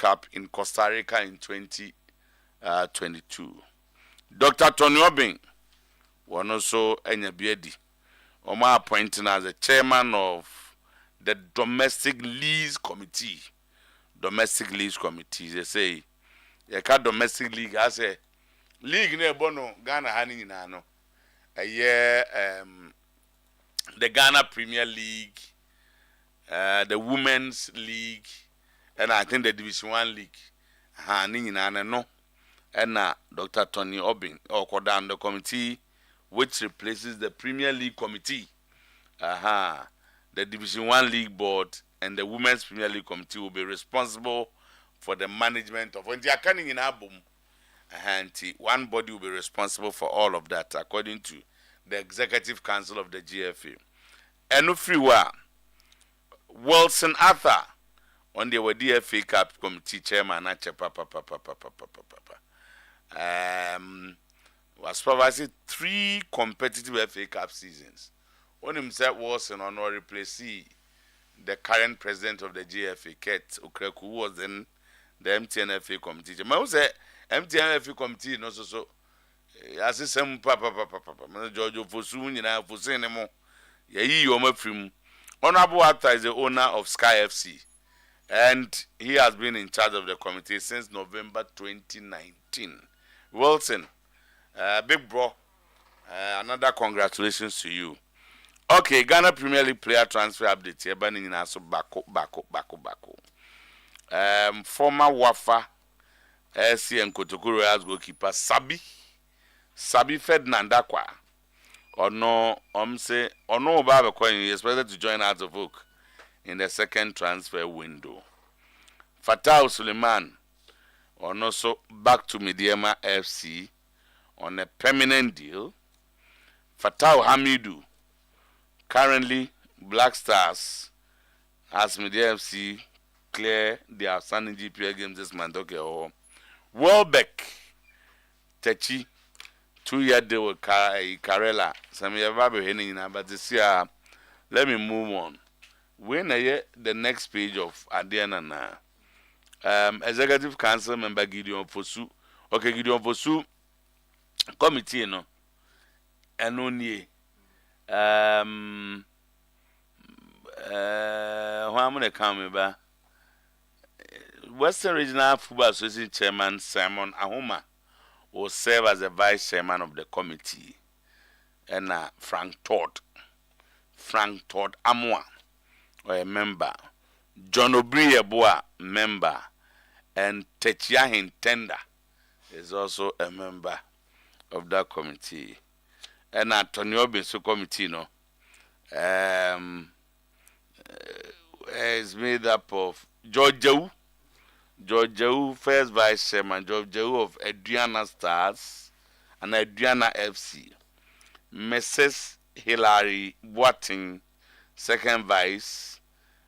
Cup in Costa Rica in 2022. Dr. Tony Obing was also Enyabiedi. Oma appointing as the chairman of the Domestic Lease Committee. Domestic Lease Committee. They say, you can domestic league as a league near Bono, Ghana Hani Nano. A year, the Ghana Premier League, the Women's League, and I think the Division 1 League. Hani Nano, no. And Dr. Tony Obing, or Kodan, the committee which replaces the Premier League Committee. The Division 1 League Board and the Women's Premier League Committee will be responsible for the management of when they are coming in album. One body will be responsible for all of that, according to the Executive Council of the GFA. And no free Wilson Arthur on the DFA Cup Committee Chairman. Was supervising 3 competitive FA Cup seasons. When himself was an honor replacee the current president of the GFA, Kate Okreku, who was then the MTN FA committee. I was say MTN FA committee, no so. As I say, Papa, George Fosun, you know, for saying more. Ye, Honorable Arthur is the owner of Sky FC, and he has been in charge of the committee since November 2019. Wilson, big bro, another congratulations to you. Okay, Ghana Premier League player transfer update here, but in also bako. Former Wafa SC and Kotoko Royals goalkeeper Sabi Ferdinand Akwa. Or no, say, or no, Baba Coin is expected to join Out of Oak in the second transfer window. Fatah Suleiman, or no, so back to Mediema FC on a permanent deal. Fatah Hamidu, currently Black Stars, as Mediema FC clear their outstanding GPL games this month. Okay, or Welbeck Techi. 2-year deal with Karela. Some year but this year, let me move on. When the next page of Adiana Executive Council member Gideon Fosu. Okay, Gideon Fosu committee, you know. And only how many come back? Western Regional Football Association Chairman Simon Ahoma will serve as the vice chairman of the committee, and Frank Todd Amwa, or a member, John Obrieboa, member, and Techiahin Tender is also a member of that committee. And Tony Obin's committee, no, is made up of George Jau, first vice chairman, George Jau of Adriana Stars and Adriana FC. Mrs. Hilary Boating, second vice.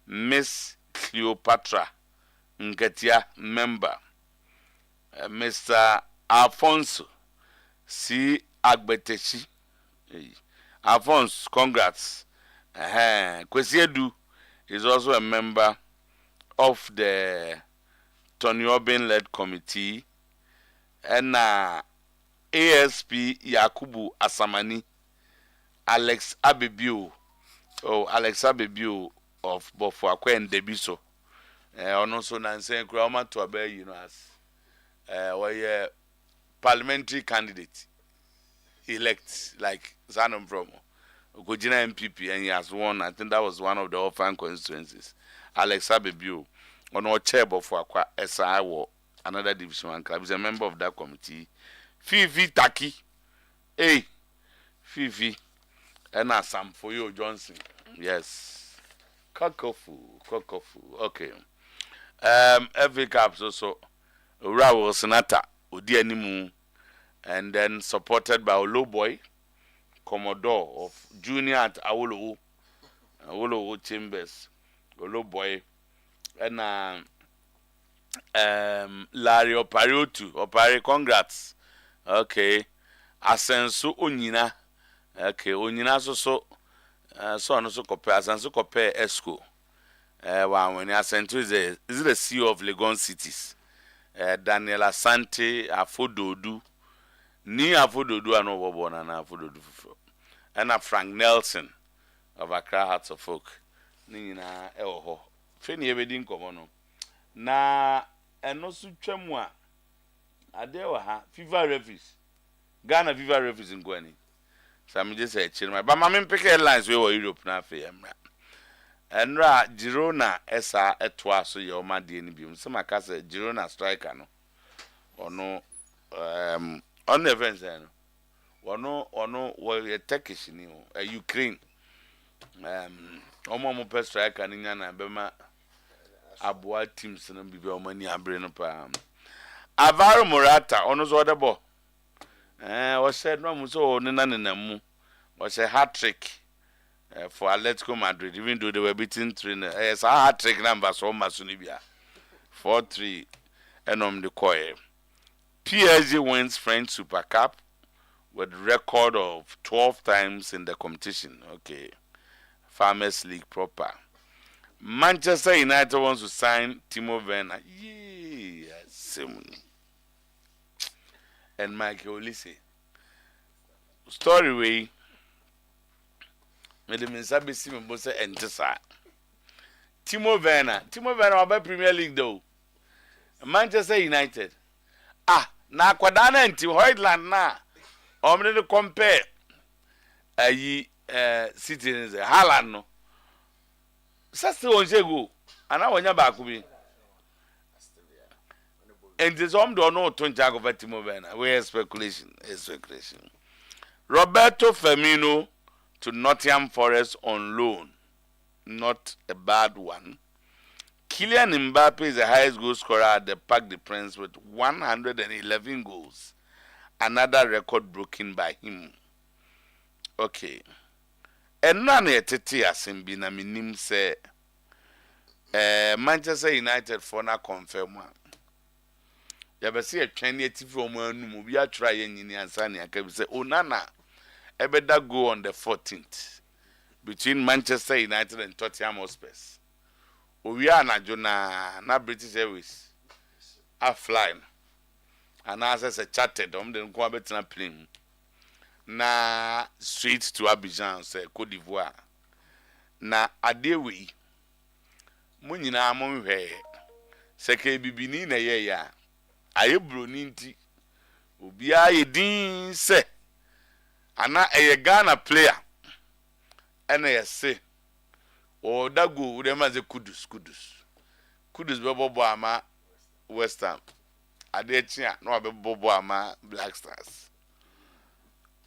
Miss Cleopatra Nketia, member. Mr. Alfonso C. Agbetechi. Alphonse, congrats. Kwesiedu is also a member of the Tony Obin-led committee, and ASP Yakubu Asamani, Alex Abebiu of Bofuakwe and Debiso, and also Nancy Krama to Abe, you know, as a parliamentary candidate elect, like Sanom from Gojina MPP, and he has won. I think that was one of the orphan constituencies. Alex Abebiu. On our chair for SI or another Division 1 club is a member of that committee. Fifi Taki, Fifi, and Sam for you, Johnson. Yes, Kokofu. Okay. Every caps also Raul Senata, Udianimu, and then supported by Oloboy, Commodore of Junior at Awolo Chambers, Oloboy. And Larry Opari, congrats. Okay. Asensu Onyina. Okay, Onyina so no so compare Asensu compare Esco. When I sent to is it the CEO of Legon cities? Daniel Asante Afododu. Ni Afododu ano bobo na Afododu fufro. And Frank Nelson of Accra Hearts of Oak. Ni na ho. Feni ebedi nkomo no. Na eno su twam a ade wa ha fever refugees. Ghana fever refugees ngwani. So I'm just say chill my but my pick airlines we were Europe na fe emra. Enra Girona esa etwa so ye o ma de ni biom. So maka say Girona striker no. Ono on events no. Ono we Turkish ni o Ukraine. Omo mo pe striker ni nya na be ma aboa teams no bibi o mani abre no pa. Alvaro Morata ono zo de ball. We said no mu so nena mu. Was a hat trick for Atletico Madrid, even though they were beating 3-0. It's a hat trick number so Masunibia 4-3 and the coy. PSG wins French Super Cup with record of 12 times in the competition. Okay, Farmers League proper. Manchester United wants to sign Timo Werner. Yes, and Michael Olise. Story way. Me de mensabe si me bo se entesa. Timo Werner oba Premier League though. Manchester United. Na kwada na nti Hoyland na. Omne de compare ayi City ze Haaland no. Sase won go. Ana wonya ba ko bi. And this home do no to njago for Timo Werner. We speculation. Roberto Firmino to Nottingham Forest on loan. Not a bad one. Kylian Mbappe is the highest goal scorer at the Parc des Princes with 111 goals. Another record broken by him. Okay. And none yet asimbi na minim say Manchester United for na confirm one. Yabasi a 20 from one we are trying in Yansani. I can say Onana Ebeda go on the 14th between Manchester United and Tottenham Hotspur. We are na British Airways are flying. And as I said, chatted on the Kwabetana plane. Na straight to Abidjan, say Cote d'Ivoire. Na adewi munyina amonhwe seke bibini na ye ya ayebro ninti obi ayedin se ana eye Ghana player ena ye se o dago we ma ze kudus bebo ama West Ham ade chia no bebo ama Black Stars.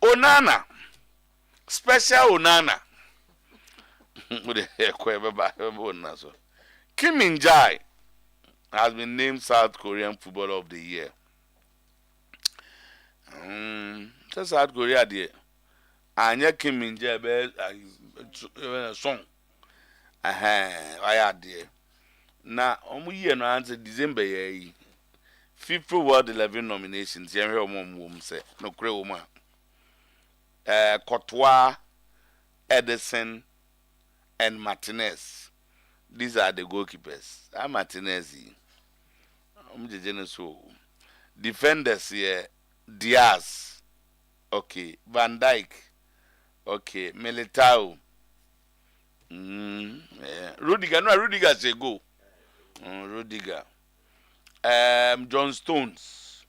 Onana special Onana Kim Min-jae has been named South Korean Footballer of the Year. South Korea there. Anya Kim Min-jae be song. Why there? Na omu year no answer December ye. FIFA World 11 nominations. Yen he omu say no kure omu. Courtois, Edison, and Martinez. These are the goalkeepers. Martinez. Defenders here. Diaz. Okay. Van Dijk. Okay. Militao. Rudiger. No, Rudiger say go. Rudiger. John Stones.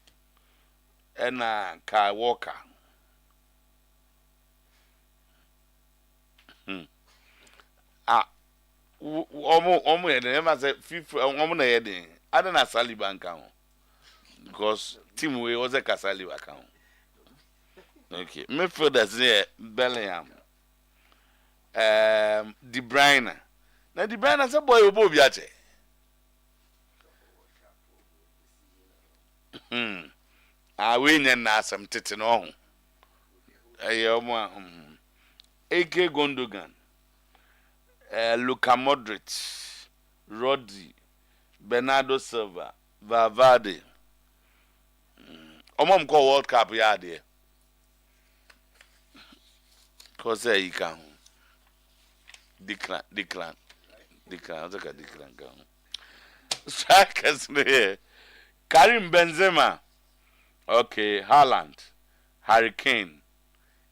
And Kyle Walker. Omo never say FIFA na yedin ada na Saliba nkan because team we was a Saliba kan. Okay, midfielders here Bellingham. De Bruyne. Na De Bruyne say boy obo bi ache. We nyen na asem tete no ho. Omo AK Gundogan. Luka Modric, Rodri, Bernardo Silva, Valverde. Omom call World Cup ya there. Cause you can decline. Dikran. Strikers here. Karim Benzema. Okay, Haaland, Harry Kane,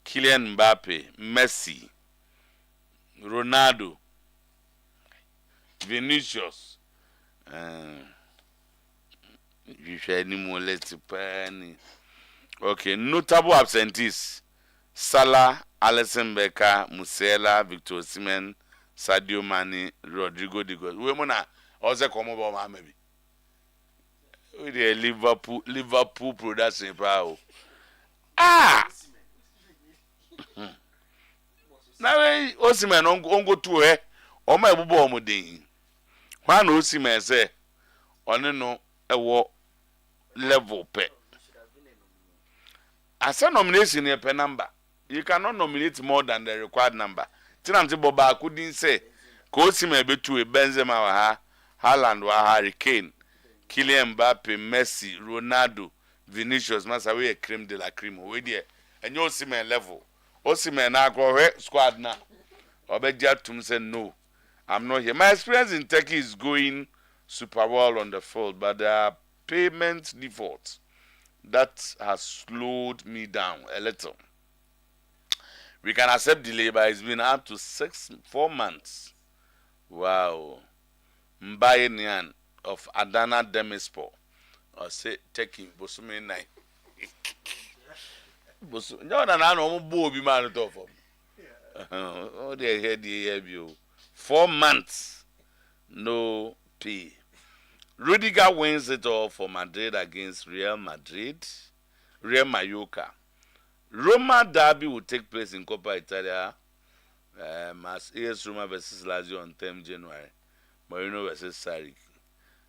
Kylian Mbappe, Messi, Ronaldo, Vinicius. Okay, notable absentees: Salah, Alisson Becker, Musiala, Victor Osimhen, Sadio Mane, Rodrigo De Gea. We mona also come over maybe. We the Liverpool production proud. Now Osimhen on go to her. O my bubo omudin. Why no Osimhen say on no ewo level pe. As a nomination here per number, you cannot nominate more than the required number. Tinanti Boba couldn't say Osimhen betu Benzema wa Haaland wa Harry Kane, Kylian Mbappe, Messi, Ronaldo, Vinicius, Masawe creme de la creme. We there. And you Osimhen level. Osimhen na go squad na. Obeja tum say no. I'm not here. My experience in Turkey is going super well on the field, but there are payment defaults that has slowed me down a little. We can accept delay, but it's been up to 4 months. Wow. Mbaye of Adana Demirspor. Or say taking Bosume Nai. No, no, Bobby man to for. Oh, they hear the you. 4 months, no pay. Rudiger wins it all for Madrid against Real Mallorca. Roma derby will take place in Coppa Italia as AS Roma versus Lazio on 10th January. Marino versus Sarri.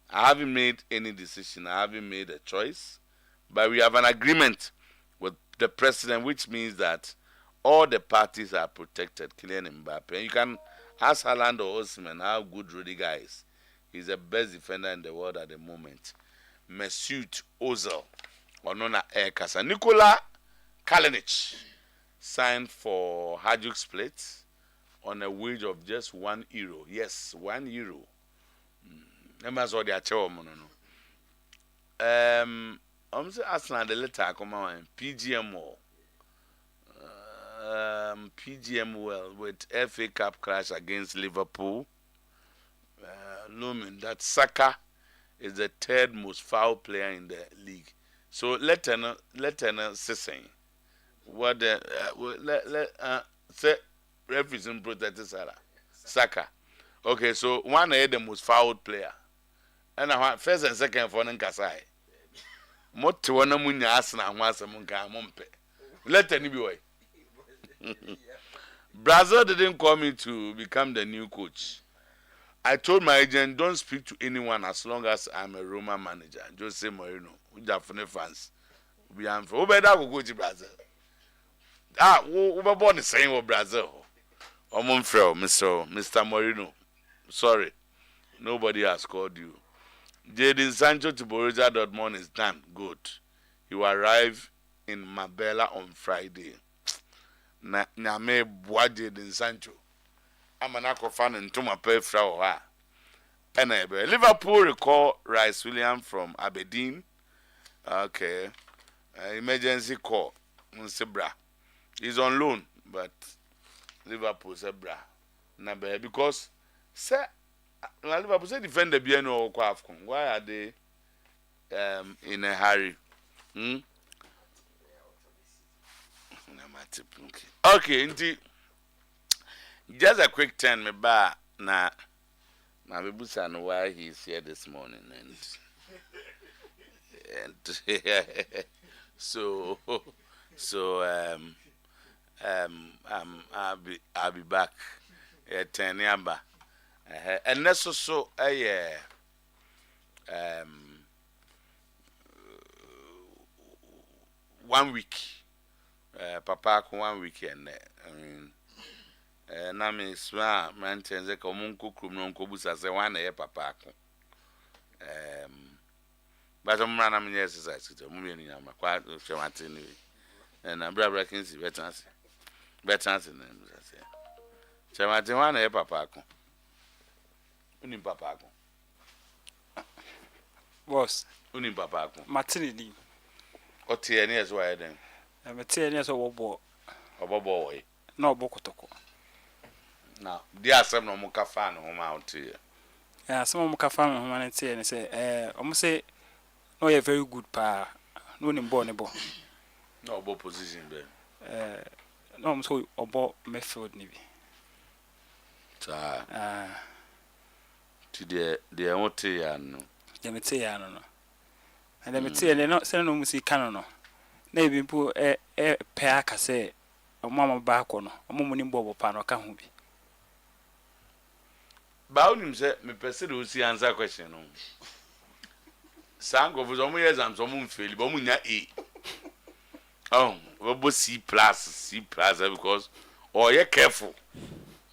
I haven't made any decision. I haven't made a choice. But we have an agreement with the president, which means that all the parties are protected. Kylian Mbappe. And you can ask Haaland or Osimhen how good Rudiger is. He's the best defender in the world at the moment. Mesut Ozil, or Nona Ekasa. Nikola Kalinic signed for Hajduk Split on a wage of just €1. Yes, €1. Members of the Acheampong, I'm saying Arsenal the letter come on PGMOL with FA Cup crash against Liverpool. Looming that Saka is the 3rd most foul player in the league. So let say what say referees in protect Saka. Okay, so one is the most fouled player. And I want first and second for Nkasai. Motu wana munya Arsenal mwasa munka mumpe. Let anybody. Brazil didn't call me to become the new coach. I told my agent, don't speak to anyone as long as I'm a Roma manager. Jose Mourinho, Ujafune fans. We are for better go to Brazil. We were born the same with Brazil. Mr. Mourinho. Sorry, nobody has called you. Jadon Sancho to Borussia Dortmund is done. Good. He will arrive in Marbella on Friday. Nyame boa Jadon Sancho. I'm an aqua fan into my pay flower. And Liverpool recall Rice Williams from Aberdeen. Okay. Emergency call. Bra. He's on loan, but Liverpool said bra. Because say Liverpool say defend the BNO or Kwafcon. Why are they in a hurry? Okay, indeed. Just a quick turn me back na Busan why he's here this morning and so I'll be back at 10 yamba and that's also a 1 week papa 1 weekend I mean na me swa manten ze ko mun kokrum no ko busa se wan na ye papa ko ba so mra na me exercise to mu me nyama kwa hwemate ni na bra kinsi betanse na se hwemate wan na ye papa ko Unim papa ko. Boss. Unim papa ko. Martinelli. Otie ni as why then. Martinelli as obo. Obo boy. No bokotoko. Now, dear some no muka fan home out here. Yeah, some of my family humanity and say, almost say, no, you're very good pa. No, in bornable. No, obo position there. No, I'm so about Mayfield, maybe. To the Ote and The material, no. And the material, they're not sending no music canon. Maybe put a pair, I say, a mamma back on, a moment in Bobo Pano can be. Bownim said, me person who see answer question. Sango was only as I'm some moon fail, but munya E. Oh, we C plus, because, or you're careful.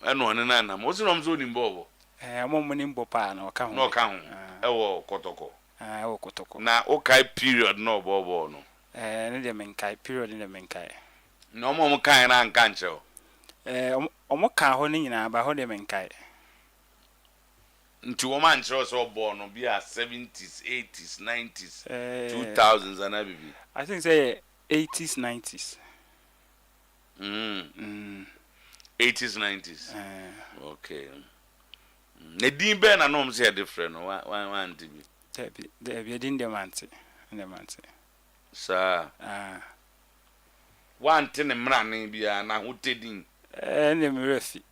And one and I'm also on zoning Bobo. A moment in Bopano, come No count. Oh, Kotoko. Oh, Kotoko. Now, okay, period, no Bobo, no. In the Menkai, period in the Menkai. No more kind and cancho. Omoka honing in about Hode Menkai. To a man shows all born on be 70s, 80s, 90s, 2000s, and everything. I think say 80s, 90s. 80s, 90s. Okay. Nadine Ben and Homes here different. One to be. There be in the manse. In the manse. Sir. One ten and running be an who taking. And the Murphy.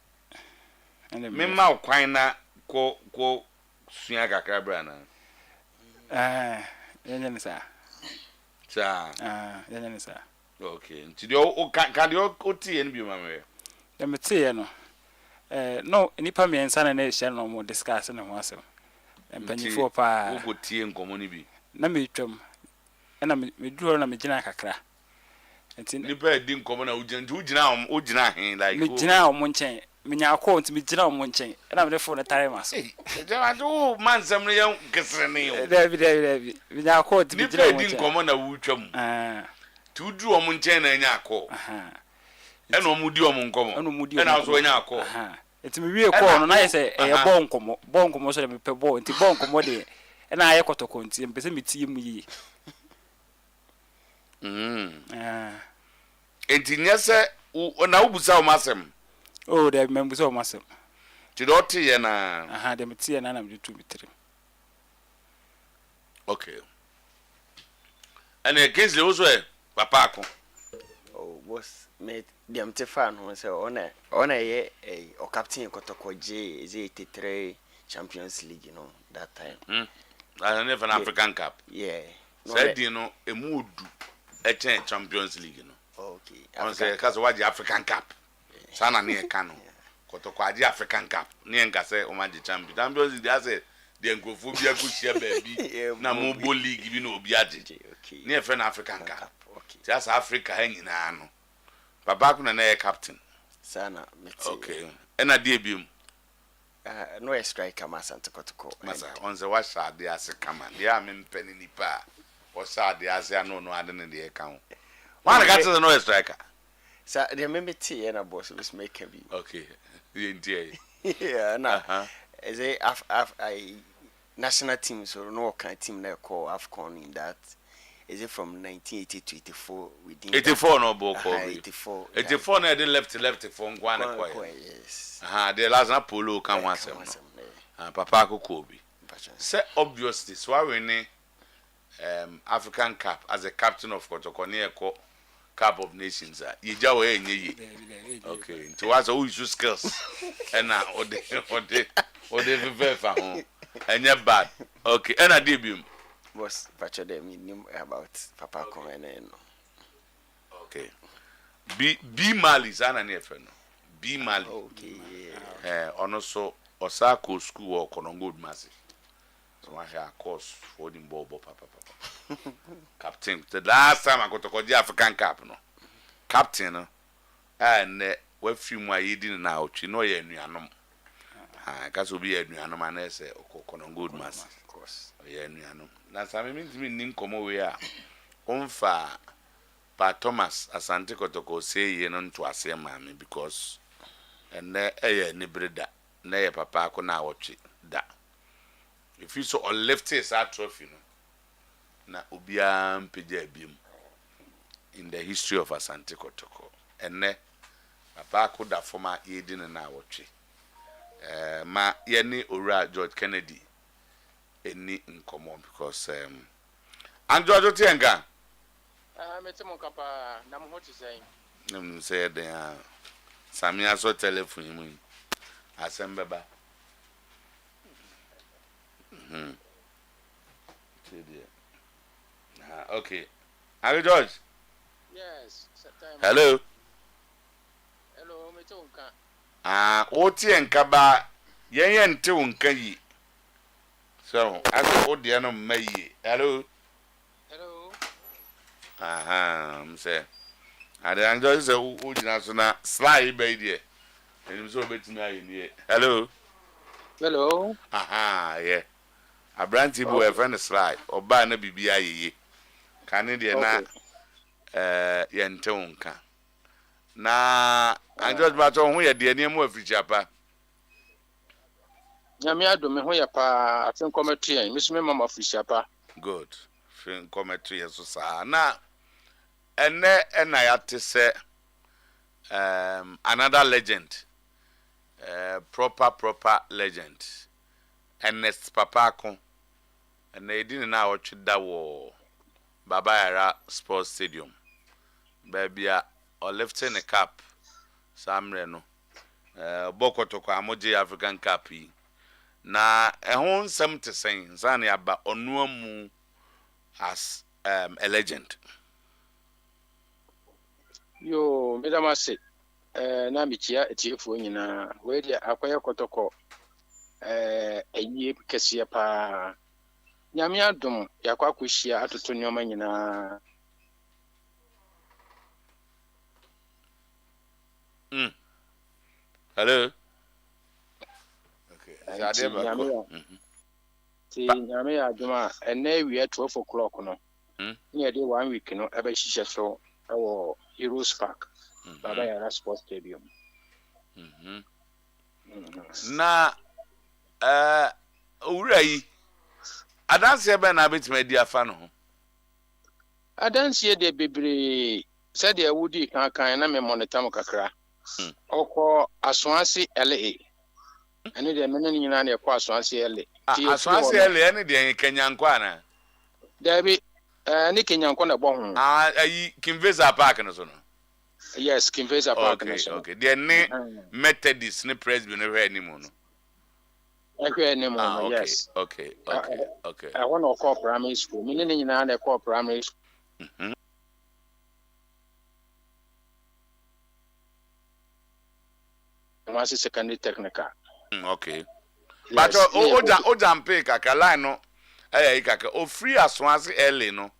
And the Mimma Quina ko Swiaga Cabrana. Then, sir. Sir. Then, sir. Okay. To the can you go tea and be mamma? The material. No, nipa me nsa na share no mo discuss na ho asem. Empanyifo pa. Wo go tie nkomo bi. Na me twam. Na me duro na me gina kakra. Enti nipa di nkomo na ugina hen like. Me gina omo nchen. Me nya account me gina omo nchen. Na me phone time maso. Do man some young kesrene yo. David. Me nya account me gina omo nchen. Nipa di nkomo na wutwam. Tu du omo nchen na nya akọ. Eno omudi omo nkomo. Ena so nya akọ. Enti me wie call no na yese bon nkomo so me pe bon enti bon nkomo de na aye kotoko enti mpese metie mu yi. Enti nyese na ubusa o masem. Oh, de membusa o masem. Ti do te ye na. De metie na me tu bitre. Okay. And against the also papa ko. Oh, boss, mate, dem te fan who say on ye o captain Kotoko J is 83 Champions League, you know, that time. I never an African Cup. Yeah. Said you know a mood a Champions League, you know. Okay. I say cuz what the African Cup. Sana near Kano. Kotoko the African Cup. Near Nkase o ma the Champions League I say the Nkrofobia ku share baby. Na Mobo League you know obiaje. Okay. Near friend African Cup. Okay. Just Africa hanging na Baba kuna na captain. Sana meti. Okay. Ena die biom. No a striker Masanta Kotoko. Masa on the wash the as a command. Yeah, I'm penny nipa. Or sad the as no adden the account. One got to no striker. Sir, remember tea and a boss was making me. Okay. Yeah, no. As a national team, so no kind team that call AFCON in that. Is it from 1980 to 84? Within 84 no boko. 84. 84 na de left for Ngwana kwa. Yes. The last na polo kan wansem no. Papa ko Kobe. Say obviously so we ne African Cup as a captain of Kotoko ne ko Cup of Nations. Ye ja we enye yi. Okay. Nti was who use skills. And na ode vefe fa ho. Enye bad. Okay. And na debut. Was Pacho de knew about Papa Komene. Okay. B Mali sana ne fe no. B Mali. Okay. Ono so Osako school or Konongo Massive. So I have course for the Bobo Papa. Captain. The last time I got to the African Cup no. Captain and we few more eating now, you know ye nuanom. Cause will be a nuanom and say Konongo Massive. Of course. Yeah, nuanom. Na sami means me ninkomo we are onfa pa Thomas Asante Kotoko say ye non to asema me because and ne ni breda na ye papa ko na wochi da if you so or left is a trophy no na obia mpagya abiem in the history of Asante Kotoko enne papa ko da former yedi ne na awotwe ma yeni owura George Kennedy eni nkomo because and George Otienga metemo kapa na mo hoti say nem say den Samia so telephone mu asembeba okay. Hello, George. Yes. Hello. Hello, metonka. Otienka ba yen nte wonka yi. So, aso odi no mayi. Hello. Hello. Say. Ada George say o jina so na slide be die. Enim so betimi ayi ni. Hello. Hello. Yeah. Abranti bo e friend slide. Oba na bibia yeye. Kane de na yente wonka. Na George Bato ho ye de niam afirichapa. Nyame adome ho ye pa afen kometuen. Misime mama afirichapa. Good. Fin kometuen so sa. Na ena ya te se another legend. Proper legend. Ernest Papako. And they didn't know what to do. Baba Yara Sports Stadium. Baby, or lifting a cap. Samreno. Boko toko Amoji African Cup. Na ehon something saying Zani aba onuamu as a legend. Yo, Madam say, na michia etiefo nyina we dia akwaya kotoko eyi kese pa nyame adom yakwa kwhia atoto nyoma nyina Hello. Okay. See nyame adom a ene wi 12 o'clock no near dey 1 week no ebe hihye so ewo Heroes Park Baba Yara Sports Stadium. Na owura yi adanse ebe na betima di afa no. Adanse de bebre said de wudi kan na me monitor mo kakra. Oko Aswansi LA. Ani de menen nyina na ekọ Aswansi LA. Aswansi LA ani de Kenyankwa na. Dabi ni Kenyankwa na bo ho. Ayi Kimveza Park no so no. Yes, Kimveza Park no so. Okay. De ne Methodist ne Presby no hwe animu no. Ehwe animu no, yes. Okay. I want to call primary school. Menen nyina na ekọ primary school. Once secondary technical. Okay. But Ojampe kaka line no kaka o free Aswansi LA no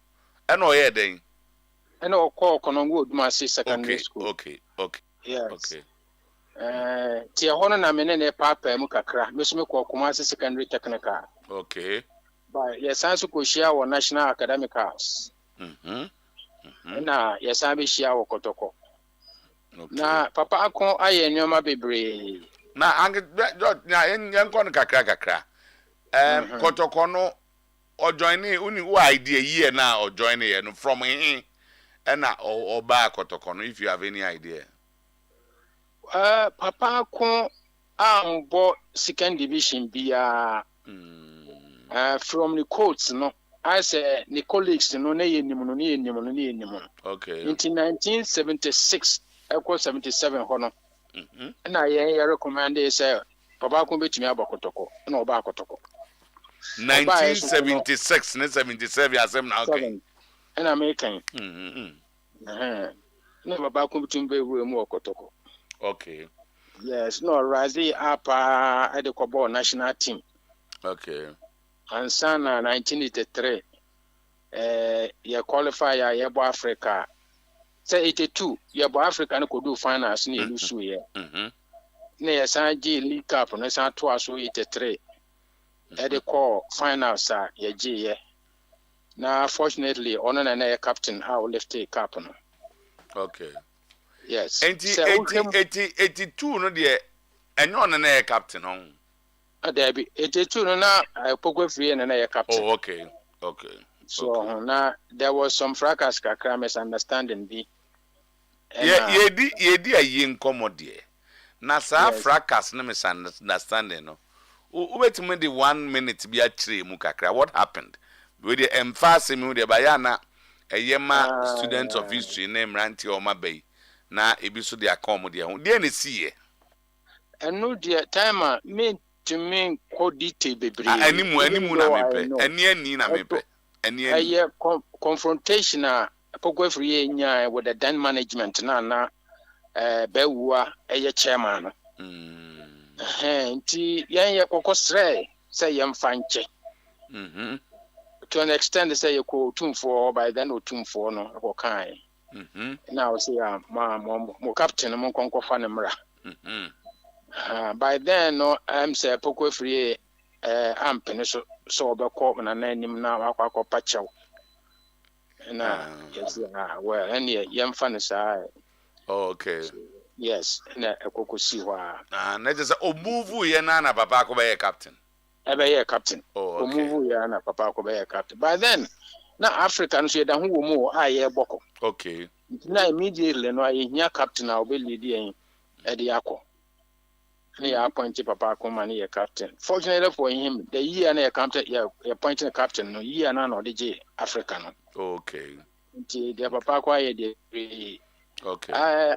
e no ye den. E no call Konongo Odumasi secondary school. Okay. Yes. Okay. Ti hono na mene ne papa mu kakra. Meso me call Kumasi secondary technical. Okay. But yes anso ko shia wo National Academic House. Na yes an be shia wo Kotoko. Okay. Na papa akon aye nyoma bebre. Na na yankon kakra. Kotoko no o join uni who idea year na or join here no from him and or ba Kotoko no if you have any idea. Papa akon ambo second division bia from the courts no I say the colleagues no na yenimu. Okay. In 1976 Equal 77 hono. Na ye recommend say papa ko betimi abakotoko na oba akotoko. 1976 na 77 asem na okay. Na American. Na baba ko betimi be wura mu okotoko. Okay. Yes, no Razi apa at the Kobo national team. Okay. And sana 1983 ye qualify ya Yebo Africa. Say 82 Yebo Africa no could do finals ni lusu ye. Na ye san G League Cup no san to aso 83. E dey call finals ye G ye. Na fortunately ono na ye captain how left a cap no. Okay. Yes. 82 no de enyo na ye captain on. There be 82 no na Pokwe free and na captain. Oh, okay. So now there was some fracas kakra misunderstanding be. Yedi a yin commodie. Na sa fracas na misunderstanding no. Ubetime the 1 minute be a tree mu kakra. What happened? With the emphasis mu de bayana a yema student of history name Ranti Omabey. Na ebiso de accommodie ho. De na see. And no dear timer me to me kodite bebre. Animu na mepe. Eni na mepe. A confrontation Pokwe free nya with the then management na Bewa a chairman. Nti yan kokosre say yam fanche. To an extent they say you ko tum for by then o tum for no ko kai. Now say mo captain mo konko fa ne mra. By then no am say Pokwe free am pene so be ko na nanim na akwa pachaw. Na yes well any yam fan say. Okay. Yes, na ekokosi wa. Na just move ye na papa ko be captain. Ebe captain. Oh, okay. Move ye na papa ko be captain. By then, na Africa no so da hu wo mu aye boko. Okay. Na immediately no aye nya captain na obe lead yen e de akọ. Na ya appoint papa ko man ye captain. Fortunately for him, the year na captain ya appointing captain no year na no de Africa no. Okay. Nti the papa ko aye de okay.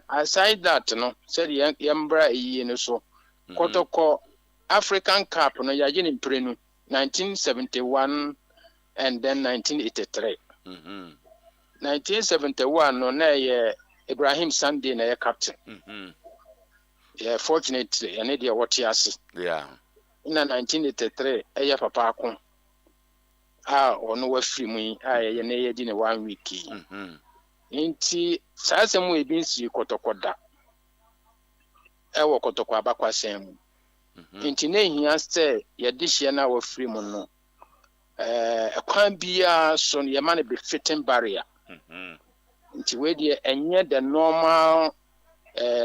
Aside that, no, said Yambra no so Kotoko African Cup no Yajin in Prenu 1971 and then 1983. 1971 no na Ibrahim Sunday na captain. Yeah, fortunately, and idea what he has. Yeah. In 1983, papa kon. Ono wa free mu ye na ye di ne 1 week. Inti sasa mu ebinsi kotokoda ewo kotoko abakwasem inti na ehia se ye de hye na wa free mu no ekwan bia so ye ma na be fitting barrier inti we de enye the normal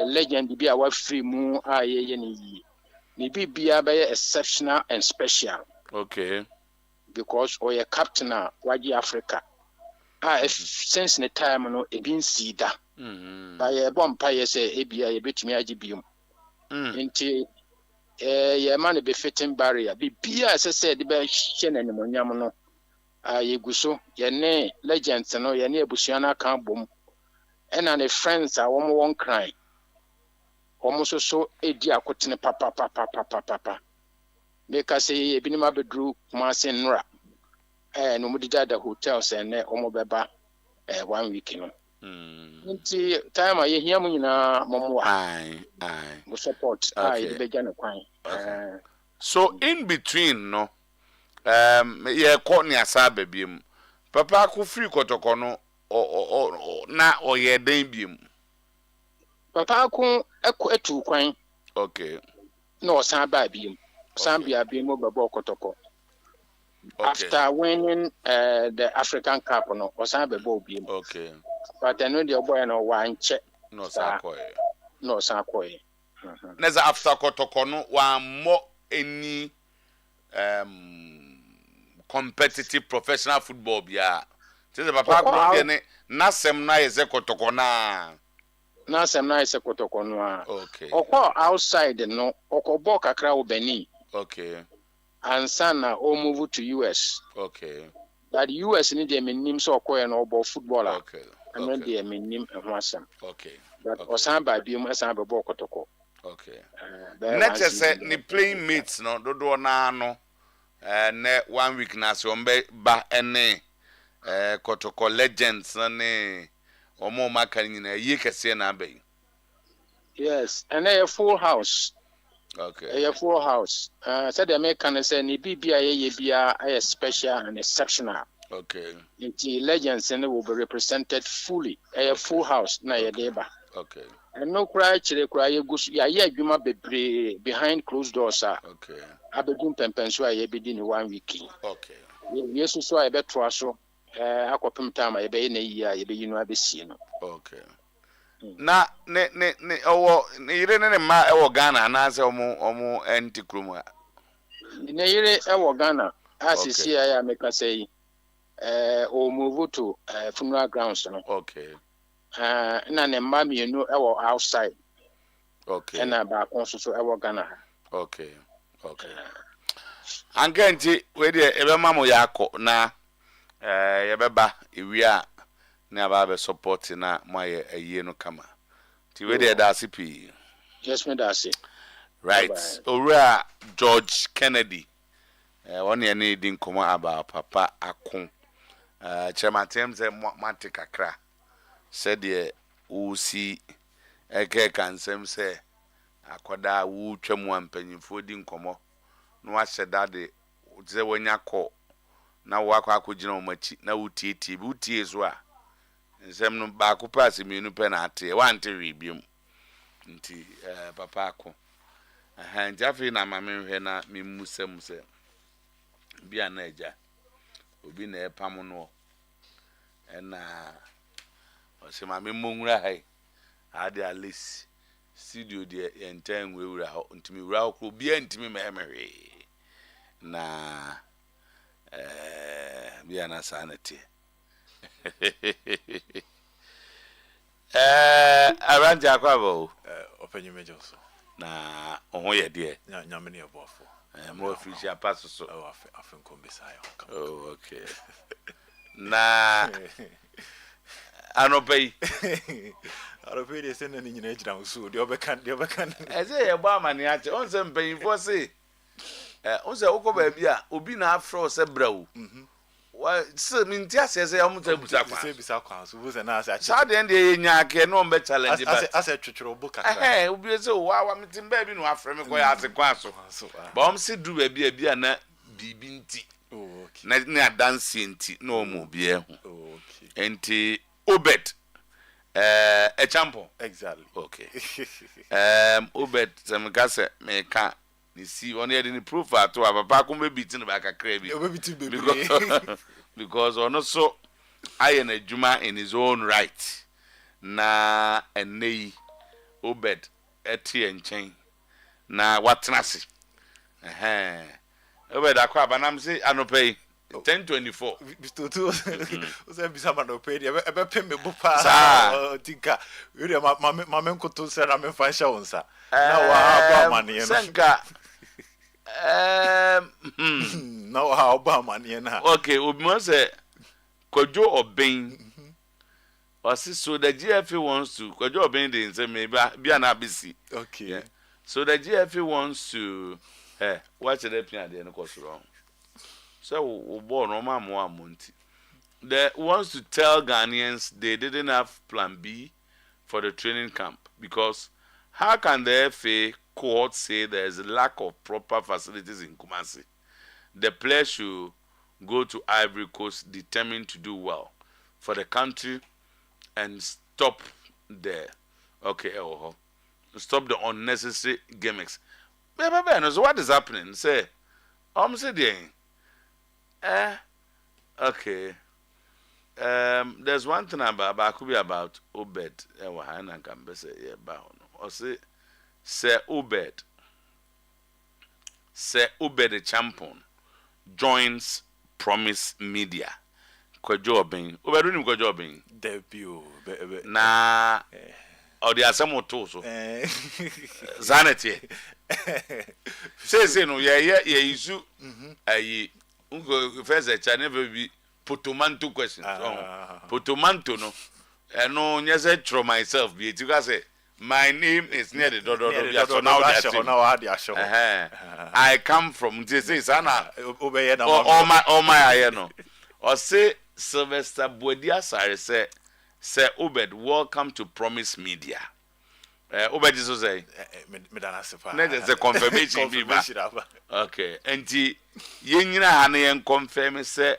legend bi a wa free mu ye ne yi ni bibia be exceptional and special. Okay. Because oye captain a waji Africa since the time no ebinsi da by bompa say ebia ye betumi agi biom nti ye man be fitting barrier bibia say de be hye nanimonyam no ye guso ye ne legends no ye ne abusua na kan bom ena ne friends a wo won cry wo so edi akotene papa make say ebinima bedru kuma se nra no mu dida the hotels and omo beba 1 week no nti time a ye hia mu nyina momwa mo support ye be gya ne kwan so in between no ye ko ne asa babiem papa ko free kotoko no na oye den biem papa ko etu kwan okay no osan ba biem osan bia biem mo bebo kotoko. Okay. After winning the African Cup, no, osan bebo biem. Okay. But I know the boy no one check. No sakoy. No sakoy. Neza after kotoko no one more any competitive professional football bia. Say the papa ko de ne nasem na yeze kotoko na. Nasem na yeze kotoko no. Okay. Okọ outside no, okọ kakra wo Benin. Okay. And Sana all move to US. Okay. That US need them in so koy no ball footballer. Okay. And then they nim and okay. But osan ba bi mu san ba ball kotoko. Okay. Next say ni playing mates no dodo na no ne 1 week na so mbe ba ene kotoko legends ne omo maka nyina yi kese na abai. Yes, and a full house. Okay. A full house. Said the American say ni bibia ye bia a special and exceptional. Okay. The legends and will be represented fully. A full house na ye deba. Okay. And no cry chile cry ya ye adwuma bebre behind closed doors. Okay. Abedun pempenso ye be di ni 1 week. Okay. Yesu so a be to aso akopem time ye be na yi a ye be yinu abesi no. Okay. Na ne owo ire ne ma ewo Ghana na se omo enti krumu ne yere ewo Ghana asisi ya make say o move to funeral grounds no. Okay. Na ne mma mienu ewo outside. Okay. Na ba konso so ewo Ghana. Okay. Anganti we de ebe mamo yakọ na yebeba ewia na ba be support na moye ayie no kama. Ti we de da sipi. Yes me da say. Right. Owura George Kennedy. One ye need in come about Papa Akon. Chairman Thames Mate kakra. Said ye who see eke kansem say akwada wu twemu ampanyimfo di nkomo. No ahye dade ze wanya ko na wo akogina omachi na wutieti wutie so a nsem no ba ko pass mienu pe na ate wante rebium. Nti Papa Akon Jafi na mame hwe na mimusem se bia na eja obi na epam no na o se mame monwura hai ade alis studio de enten wewura ho ntimi wura ho kro bia ntimi mehemehwe na bia na sanity aranja kwabo openyimejo so na ohun ye de nyame ne obofo mo official pass so afen kombisa yo. Oh, okay. Na anopei de sene ni nyina ejira usu de obekan eze ye gba amani ache onse mpanyimfo se onse ukoba bia obi na afro se brawo wa se minti asese ya muta bisa kwa so wo se na ase sa de ye nya ke no mbe challenge ba ase twetwero bu kakra obi se wa mitim ba bi no afre me ko ya ase kwa so ba om se du ba bia na bibi nti na dance nti na omo bia hu enti Obed Acheampong exactly okay Obed semkase me ka ni si one ye ni proof ato papa ko be beat no ba kakra bi because ono so aye na adwuma in his own right na enei Obed etie nchen na watnase Obed akwa banam se anopei 10:24 bistotu uze bisama no pedi ebe pembe bupa tika yuri mame nkoto se na me fansha wonsa na wa ba mane no senka na wa ba mane na okay obi mo se Kwadwo Oben so the GFA wants to Kwadwo Oben dey say me bia na bisi okay yeah. So the GFA wants to watch the plan dey no cost wrong. So born no monti. They wants to tell Ghanaians they didn't have plan B for the training camp because how can the FA court say there is a lack of proper facilities in Kumasi? The players should go to Ivory Coast determined to do well for the country and stop the stop the unnecessary gimmicks. So what is happening? Say, saying. Okay. There's one thing about could be about Obed. Hana can be say or say Obed Acheampong joins Promise Media. Kwadwo Oben. Obed ni Kwadwo Oben. Debut. Na or the asemo to so. Zanity. Say no ye isu ayi ungo first never be potomanto question. Potomanto no. No nyese throw myself be you can say my name is near the dodo. I come from this ana all my no. Or say Sylvester Bodia Sare say Obed, welcome to Promise Media. Obed is say it's a confirmation. Okay. And ye nyina hane confirm say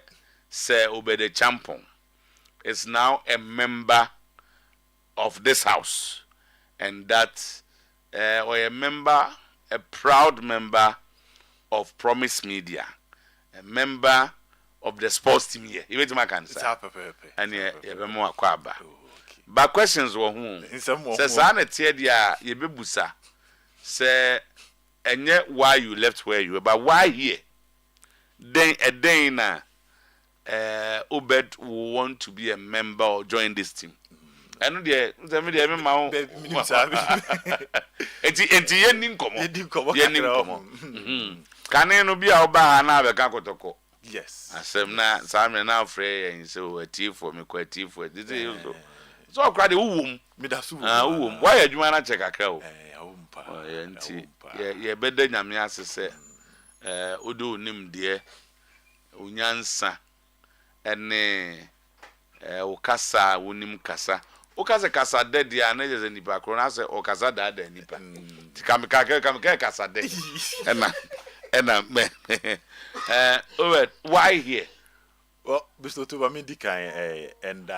Obed Acheampong is now a member of this house, and that or a proud member of Promise Media, a member of the sports team here. You wait my cancer. And yeah, more kwaba. But questions were whom. Says Anna Tedia, ye bebusa. Say and yet why you left where you were, but why here? Then a day now, Obed will want to be a member or join this team. I know the enti yenin komo kan no bia oba na be ka kotoko. Yes. Asem na Samuel na frey and so atif for me kwatif for this is so crowd wum me da su wum why adwuma na check akra o awumpa enti ye beda nyame asese odo nim de unyansa ene ukasa unim kasa ukasa kasa de dia na je nipa kro na se ukasa da nipa kamika kasa de ena me why here? Well, Mr. Tuba Mindikan and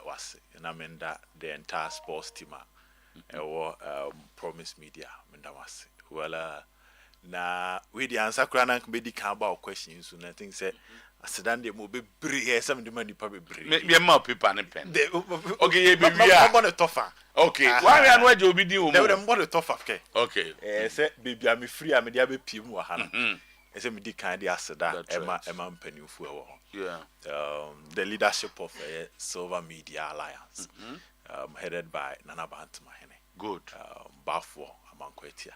was na menda the entire sports team Promise Media menda was well na we the answer krana be di kan about questions so nothing say asedan de mo be bree some de money pa be bree me ma paper and pen okay ye be we are on the tougher okay why we are no obi di o mo dem mo the tougher okay say baby am free am de abepie mu ha no say me di kan de aseda ema mpanimfu e wo the leadership of Silver Media Alliance headed by Nana Bantamahene good Bafo Amankwetia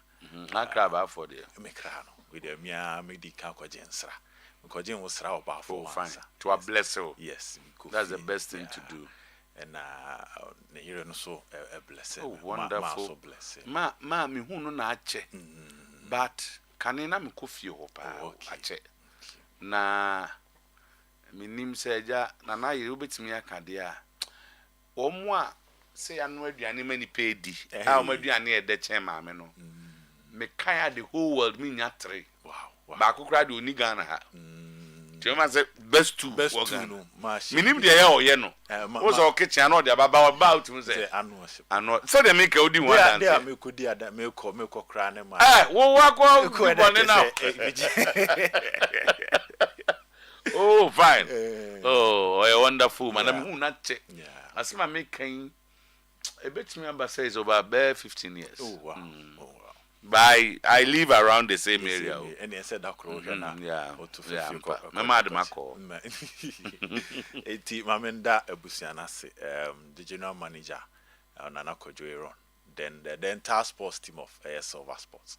akra Bafo there me kra no we dem me di kan kwaje nsra because you was raw Bafo fine to a bless you yes that's the best thing to do and you know so a blessing wonderful so blessing ma me hu no na ache but kanina me kofie ho pa ache na minim seja na na yiri obetimi akade a omo a se ya no aduane mani pedi a o aduane e de chen ma me no me kan the whole world me nya 3 wow ba kokra de oni Ghana ha ti ma say best two no minim de ya oye no wo so kitchen na o de ababa about mu say ano so de me ka odi one dance dey me ko di ada me ko kra ne ma wo wa ko bone na oh fine oh a wonderful man am hu na che asema me kan e betimi amba says over 15 years oh wow by I live around the same area and said that crow na mama admako eti mamenda abusiana se the general manager Nana Kojoero then the entire sports team of Silver Sports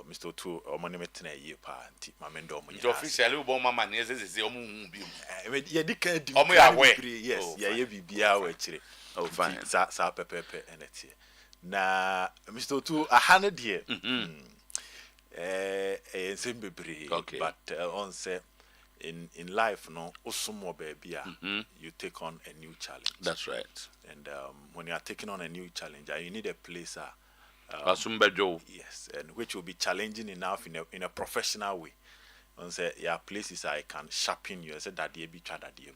Mr. Otuo omonemetena ye pa anti mamendo omo ya officially bo mama na ezeze omo hu bi ye dika di omo ya we yes ye bibia we chire oh fine sa pepepe eneti na Mr. Otuo ahane de sembebre but on say in life no osumo baby you take on a new challenge. That's right. And when you are taking on a new challenge you need a place yes, and which will be challenging enough in a professional way. On say places I can sharpen you. I said that be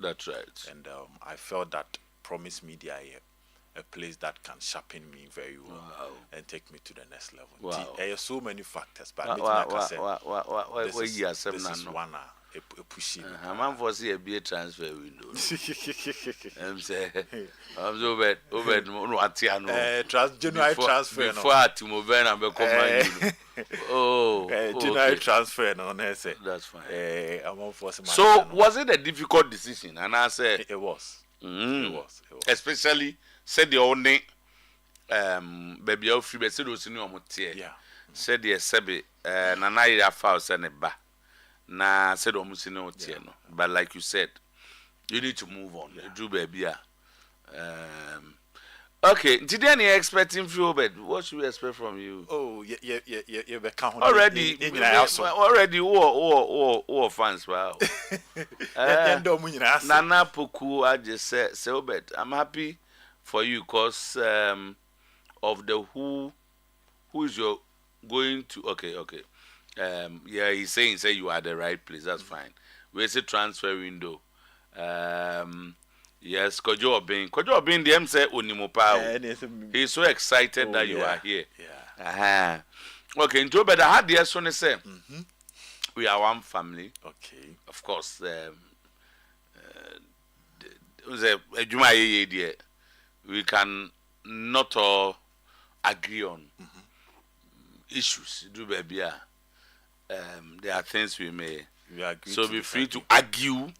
that's right. And I felt that Promise Media here, a place that can sharpen me very well and take me to the next level. Wow. There are so many factors, but this is one a pushing. Man for see a beer transfer window. I'm saying, I'm so bad. No, January transfer. Before to move and become January transfer. No, that's fine. I'm on for so, was it a difficult decision? And I said, it was. It was. Especially, said the only baby of free, said was in your motier. Yeah. Said the Sebi, Nana, ya found and a ba. Na said almost no tieno, but like you said, you need to move on. You do baby. Okay, did any expecting from bed? What should we expect from you? Oh, yeah, already or fans. Wow. Nana Puku, I just said, Obed, I'm happy for you because of the who is your going to. Okay. Yeah, he's saying you are at the right place. That's fine. Where's the transfer window? Yes, Kojo being the say Unimopa. He's so excited that you are here. Yeah. Okay, into better had the son say. We are one family. Okay. Of course, we can not all agree on. issues. Do baby, there are things we may. We agree So to be free to disagree. argue.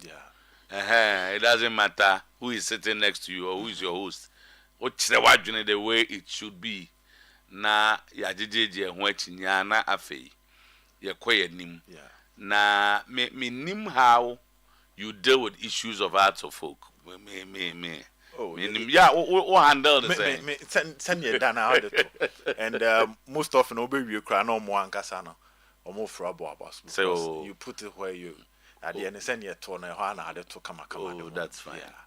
Yeah. It doesn't matter who is sitting next to you or who is your host. What's the way it should be. Na ya jejeje ho achinya na afei ye koye nim. Yeah. Na me nim how you deal with issues of arts of folk. Me. Oh, Yeah, we handle the same. Send you down out and most often obey you cry no more ankasano or more for about. So you put it where you at the end send you to na ho na had to come. Oh, that's fine. Yeah.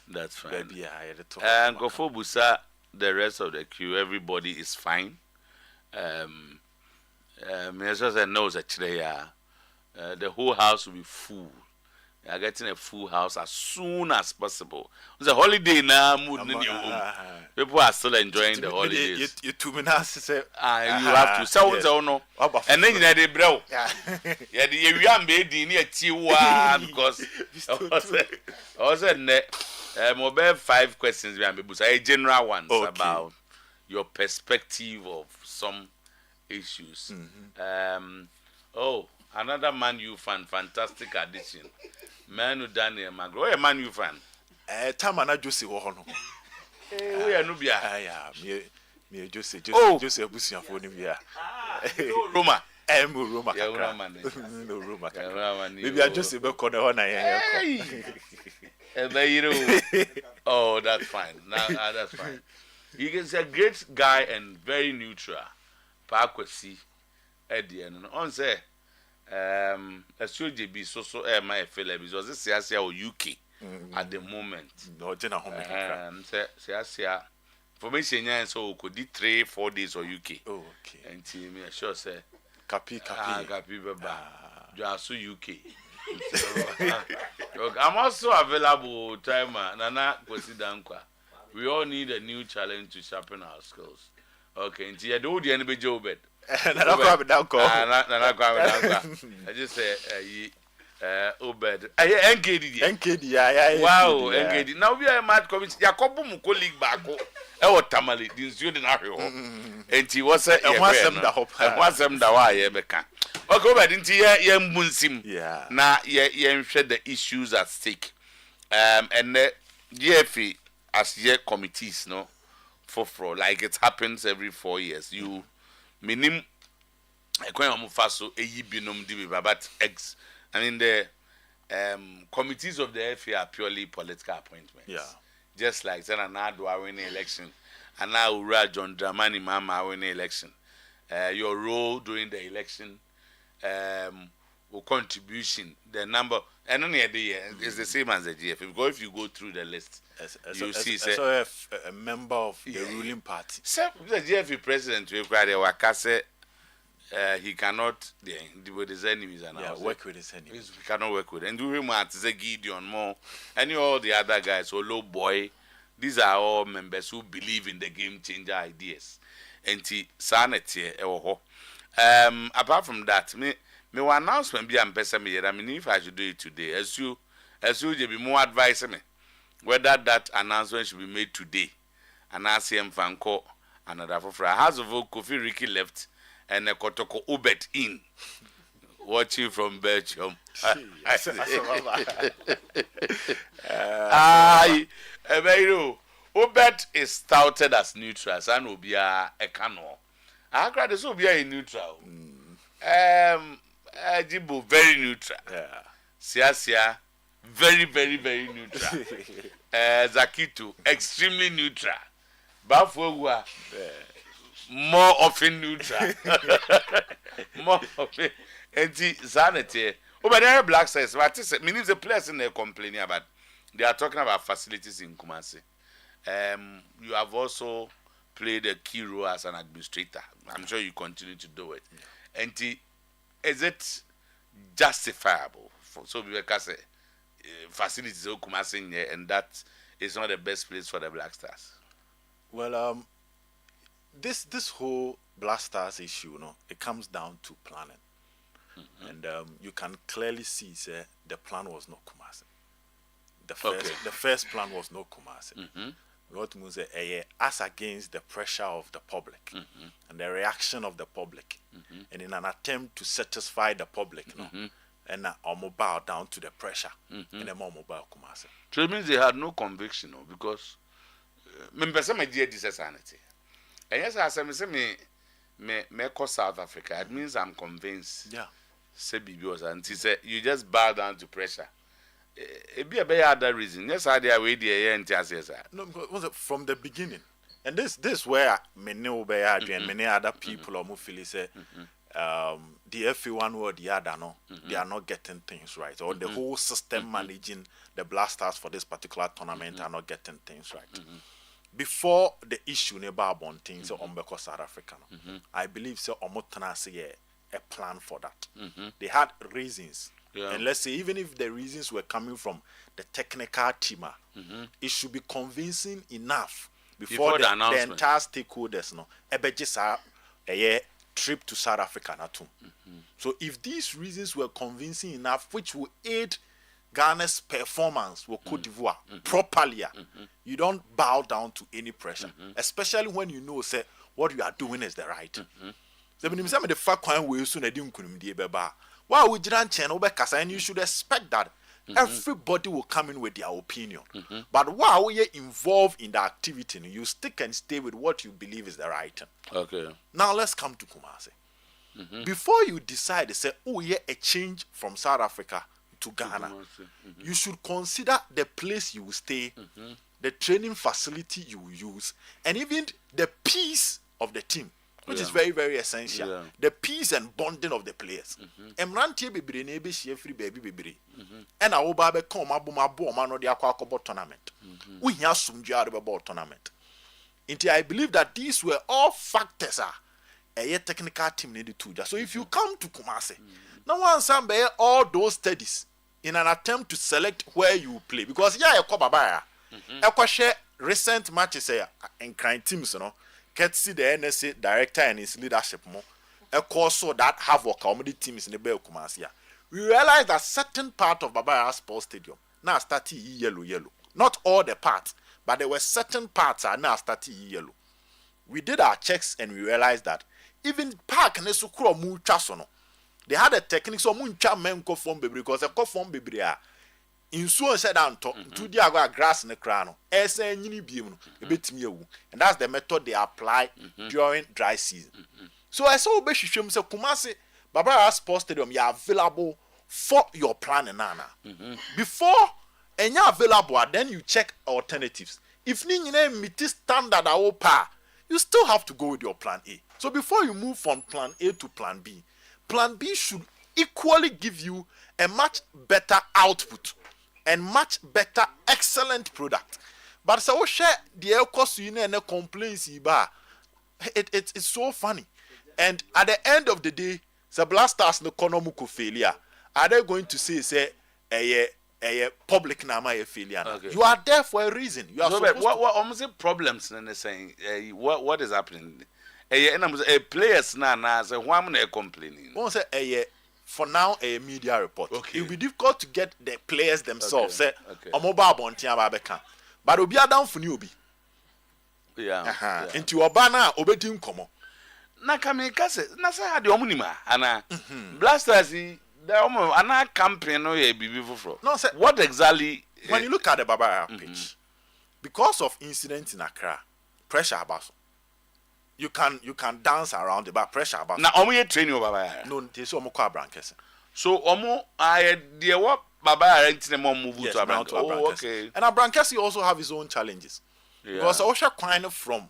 That's fine. Baby, I had to. And go for Busa, the rest of the crew, everybody is fine. As I knows actually, the whole house will be full. We are getting a full house as soon as possible. It's a holiday now, people are still enjoying the holidays. You 2 minutes say, you have to. So no, and then you know the bro. Yeah, the young baby near Tiwa because I said, mobile 5 questions we have a general ones about your perspective of some issues. Another Man U fan, fantastic addition. Manu Daniel Magro. Oh, Man U fan. Tamana Josie Wohono. We are Nubia. Me Josie Busia for Nubia. Roma. Roma. No Roma. Maybe I just about corner on Oh, that's fine. That's fine. He is a great guy and very neutral. Parkwesi Eddie and on say a soldier be so my fellow because this is our UK at the moment. No, say information so could do 3-4 days or UK. Oh, okay. And team me sure say Capi baba. Just UK. I'm also available timer Nana Kwesidankwa. We all need a new challenge to sharpen our skills. Okay, and you do the enemy job bed. I just say Obed. NKD. Wow, NKD. Now we are mad coming. Yakobu mu colleague back. Tamale. This you didn't have and he was a was them da wa ye beka. Okay, Obed into ye munsim. Yeah. Na ye share the issues at stake. And the GFE as year committees, no, for like it happens every 4 years. You minim faso binum dibi but I mean the committees of the FA are purely political appointments. Yeah. Just like Senanado winning election and now Ura John Dramani Mama winning election. Your role during the election, contribution, the number and only is the same as the GF. Because if you go through the list, you see a member of the ruling party. So the GF president will cry the he cannot with his enemies and work with his enemies. He cannot work with. And do him at Gideon Moore and all the other guys, Low Boy. These are all members who believe in the game changer ideas. And sanity. Apart from that, me one announcement be me. I mean, if I should do it today, as you be more advice me whether that announcement should be made today. And I see him fan call another for House of Kofi Ricky left. And a Kotoko Ubet in watching from Belgium. Ubet is touted as neutral, and will be a cano. I cried this will be a neutral. Jibo very neutral. Siasia very, very, very neutral. Zakitu extremely neutral. Bafwa more often neutral. More often. And sanity. But there are black says, but it means the players in there complaining about. They are talking about facilities in Kumasi. You have also played a key role as an administrator. I'm sure you continue to do it. Yeah. And is it justifiable? So we can say facilities in Kumasi, and that is not the best place for the Black Stars. Well, this whole Black Stars issue, it comes down to planning. Mm-hmm. And you can clearly see the plan was not Kumasi. The first plan was not Kumasi. Mm-hmm. what means as against the pressure of the public and the reaction of the public, and in an attempt to satisfy the public, and bow down to the pressure, and a more mobile Kumasi. So it means they had no conviction, because members of my dear disanity. And yes, as I say, me call South Africa. It means I'm convinced. Yeah. Say Bibi was, and he said you just bow down to pressure. It be a better other reason. Yes, I did away the and no, because from the beginning, and this where many and many other people or feel say the FA1 or the other they are not getting things right, or the whole system managing the Blasters for this particular tournament are not getting things right. Before the issue about things on South Africa, I believe so. A plan for that. They had reasons. Yeah. And let's say, even if the reasons were coming from the technical team, it should be convincing enough before the entire stakeholders a trip to South Africa. So if these reasons were convincing enough, which will aid Ghana's performance with Cote d'Ivoire properly, you don't bow down to any pressure, especially when you know say what you are doing is the right. So when you say the fact we soon why we didn't and you should expect that everybody will come in with their opinion. But while we are involved in the activity, you stick and stay with what you believe is the right thing. Okay. Now let's come to Kumasi. Before you decide to say, oh yeah, a change from South Africa to Ghana, you should consider the place you will stay, the training facility you will use, and even the peace of the team, which is very, very essential. Yeah. The peace and bonding of the players. Emrantie bebre na ebe shie free baby bebre. And I will be come aboma no de akwa tournament. We hear sumdua about tournament. I believe that these were all factors a technical team needed to do. So if you come to Kumasi, now once all those studies in an attempt to select where you play, because you come baba share recent matches in crime teams, courtesy the NSA director and his leadership so that havoc comedy teams in the Bell Kumasi. We realized that certain part of Baba Sports Stadium now started yellow. Not all the parts, but there were certain parts are now starting yellow. We did our checks and we realized that even park and Nesukuro mu chasono, they had a technique so muncha men ko form baby because a co form baby in so said anto to the grass in the crown. And that's the method they apply during dry season. So I saw Beshishim say Kumasi Baba Sports Stadium you are available for your planning nana. Before and you're available, then you check alternatives. If you meet standard you still have to go with your plan A. So before you move from plan A to plan B should equally give you a much better output and much better, excellent product. But so share the air cost you and complaints it's so funny. And at the end of the day, the Blasters no economic failure. Are they going to say a public nama a failure? Okay. You are there for a reason. You are so what almost problems and saying what is happening? Players now say why am I complaining? Won't say for now a media report. Okay. It will be difficult to get the players themselves. Say a mobile bonti ababeka. But obi down for you. Yeah. Into your banner obedim komo. Na kamikase na say had your money ma ana Blasters the ana campaign no ye bibi fufro. No say what exactly when you look at the Baba pitch, because of incidents in Accra, pressure about you can dance around it, but pressure about na omo ye train you Baba. No, they so omo kwa Brankese. So omo the what Baba renting them move to Abrankese. Oh, okay. And Abrankese also have his own challenges. Yeah. Because Osha Quine from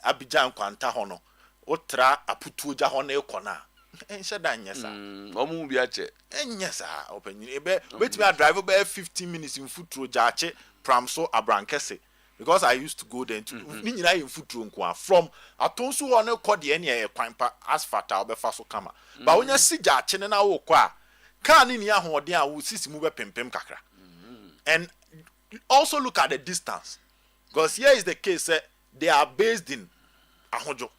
Abidjan Kwanta Hono, Otra Aputuja Hone Kona. And said, yes, sir. Omu biache. And yes, sir. Open you. Wait me a drive about 15 minutes in foot through Jache, Pramso, Abrankese. Because I used to go there to Nina in foot through from Atonsu on a Codiania, Pampa, asphalt, Albefaso Kama. But when you see Jache and our qua, can't in Yahodia will see move a pim kakra. And also look at the distance. Because here is the case, they are based in Ahojo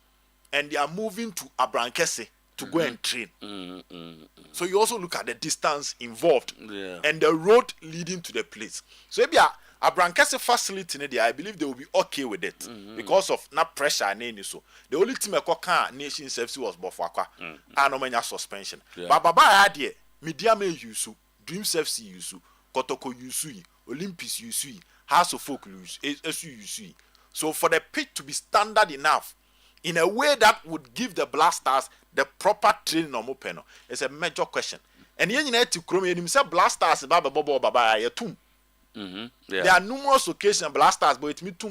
and they are moving to Abrankese to go and train. So you also look at the distance involved Yeah. and the road leading to the place. So if you are a Brankese facility, I believe they will be okay with it because of not pressure and any so. The only team I nation service was Bofwaka and no suspension. Yeah. But Baba had here, Mediame Yusu, Dream FC Yusu, Kotoko Yusui, Olympus Yusui, House of Folk Yusui. So for the pitch to be standard enough in a way that would give the Blasters the proper training on Mopeno is a major question. And you need to Chrome himself Blasters Baba Bobo Baba Yatum. Yeah. There are numerous occasions Blasters, but it me 2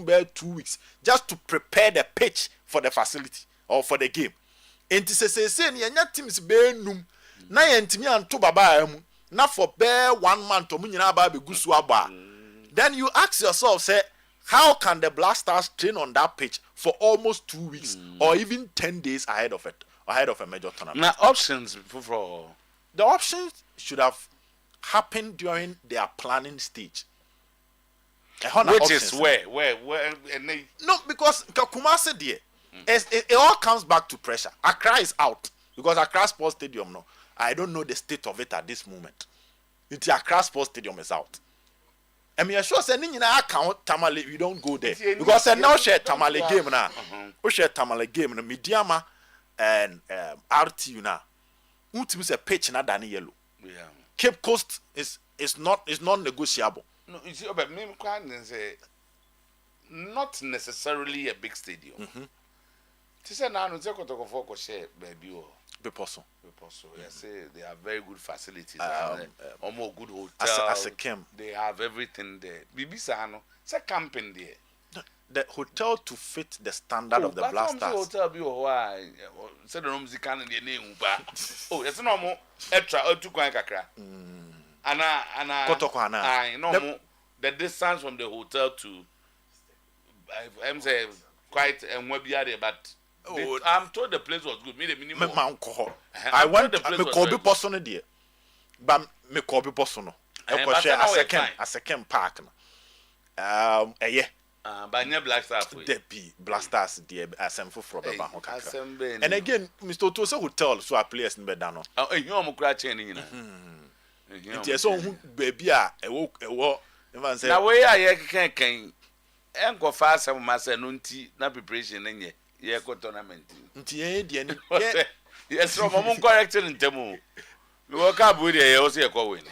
weeks just to prepare the pitch for the facility or for the game. And to say your teams be num na yentimi anto baba emu na for bare 1 month to munyina ba be gusu aba. Then you ask yourself, say, how can the Blasters train on that pitch for almost 2 weeks or even 10 days ahead of a major tournament? Now options for The options should have happened during their planning stage. which is where and they, No, because Kumasi there, it all comes back to pressure. Accra is out because Accra Sports Stadium, no, I don't know the state of it at this moment. The Accra Sports Stadium is out. I mean, sure, sending in our account Tamale, we don't go there because now share Tamale game now. We share Tamale game na Midiama and RTU now. Ultimately, a pitch na Danny Yellow. yeah. Cape Coast is non-negotiable. No, you see, but me quite say not necessarily a big stadium. This is now no take to for share baby or Beposo. I say they have very good facilities. Almost good hotel. As a camp. They have everything there. Bibisa no, say camping there. The hotel to fit the standard of the Blasters. Hotel be why say the rooms can in the name ba. Oh, that's no more extra to kwan kakra. Ana Kotoko I no the distance from the hotel to I'm say quite there, but I'm told the place was good. Me the minimum. I went to me call be person there. But me call be person. I share a second park. Yeah. But near Black Star. There be Blasters there assemble from the bank. And again, Mr. Tosa hotel so a place in Bedano. Oh, you am cratching in. It is so baby a walk. Now where I can go fast some master nunti na preparation in ye ko tournament. Yes, from among corrected in Temu. We work up with a also a win.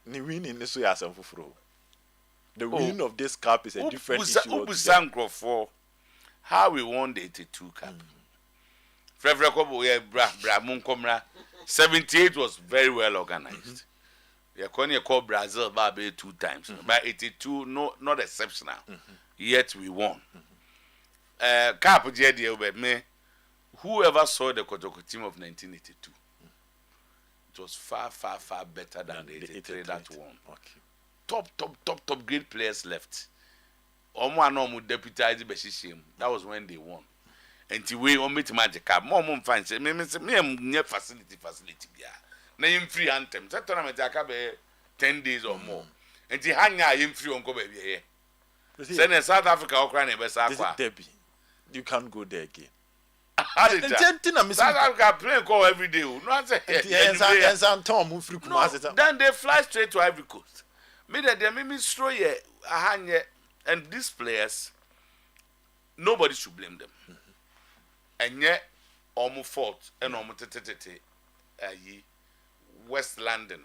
Ni win in this way as a fufro. The winning of this cup is a different issue. For how we won the 82 cup. Bra 78 was very well organized. We are called Brazil Babe 2 times. By 82, no, not exceptional. Yet we won. Cap me. Whoever saw the Kotoko team of 1982, it was far better than the 83 that won. Okay. Top great players left. Omo deputized Beshishim. That was when they won. And we omit magic cap. More fine. Say me facility. Na him free anthem. That tournament be 10 days or more. And the hanya him free on go baby here. Say in South Africa or Ukraine be sakwa. You can't go there again. South Africa play call every day. No say. Then they fly straight to Ivory Coast. Me that they make me destroy and these players, nobody should blame them. And yet, almost fault and almost West London,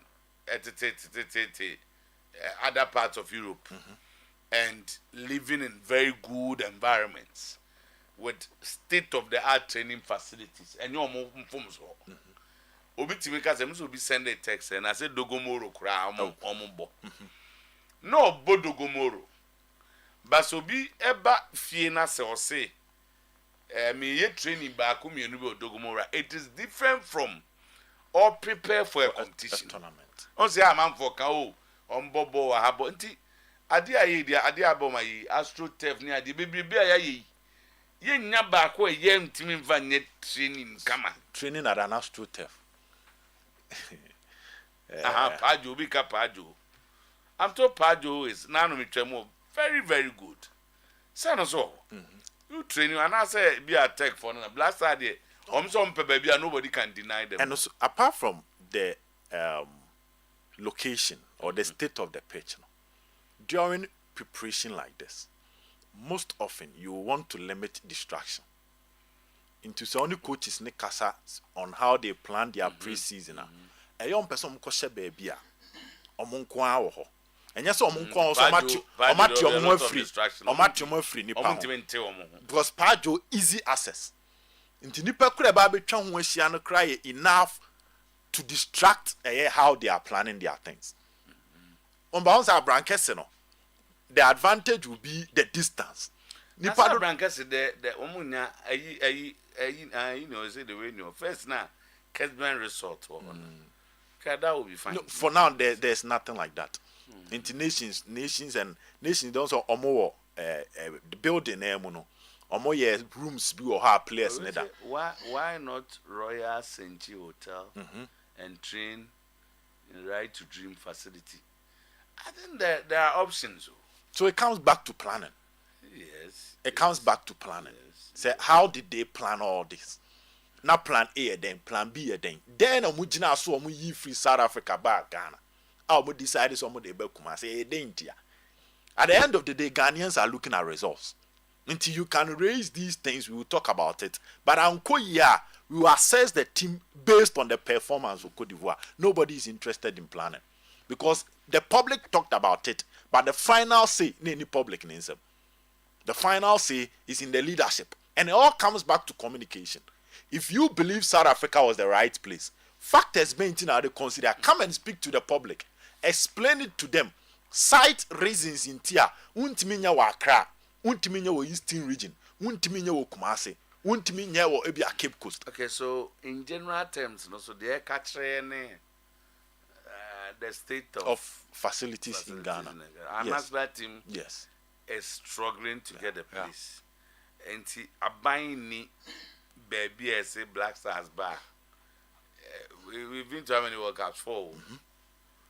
other parts of Europe, and living in very good environments with state-of-the-art training facilities. And you're more informed. Obi Timika says, "Will be send a text," and I said, "Dogomoro kura ombo." No, bo Dogomoro. Basobi eba fiena se ose. Me ye training back umi onubi Dogomoro. It is different from or prepare for a competition. Tournament. On say am for kao on bobo ahabo nti ade ayi dia ade aboma yi astro tef ni ade bebrebe ayi ye nya ba ko ye ntimi mva nye training kama Training at an astro tef. Pajo bika Pajo. I'm told Pajo is now me tremo very good. Say no so. You train you and I say be a tech for na blast idea Baby, nobody can deny them. And also, apart from the location or the state of the pitch, during preparation like this, most often you want to limit distraction. Into so only coaches ne kasa on how they plan their pre-season. A young person ko she baby a omonko a wo ho. Enya so omonko also omati free nipa. Because Pajo easy access. Into nipa kura ba betwa ho ahia no cry enough to distract how they are planning their things. On bounce our brankese no. The advantage will be the distance. Nipa brankese the omunya you know, say the way you first now Kesman Resort that will be fine. No, for now there's nothing like that. Into nations also omo the building no omo rooms be or have players neither. Why not Royal Senchi Hotel and train right to dream facility? I think there are options. So it comes back to planning. Yes. It comes back to planning. Say, how did they plan all this? Not plan A then, plan B then. Then omujina so omu yi free South Africa back Ghana. Omu decided some they be kuma say India. At the end of the day, Ghanaians are looking at results. Until you can raise these things, we will talk about it. But we will assess the team based on the performance of Cote d'Ivoire. Nobody is interested in planning. Because the public talked about it, but the final say, any public names. The final say is in the leadership. And it all comes back to communication. If you believe South Africa was the right place, factors being now they consider, come and speak to the public. Explain it to them. Cite reasons in Tia. Untiminya wa Accra. Untiminya wa Eastern region. Untiminya wa Kumasi. Untiminya wa Ebia Cape Coast. Okay, so in general terms, so they catch the state of facilities in Ghana. Our national team yes. is struggling to get a place. And see, a buying ni baby as a Black Stars bar. We've been to how many World Cups? 4.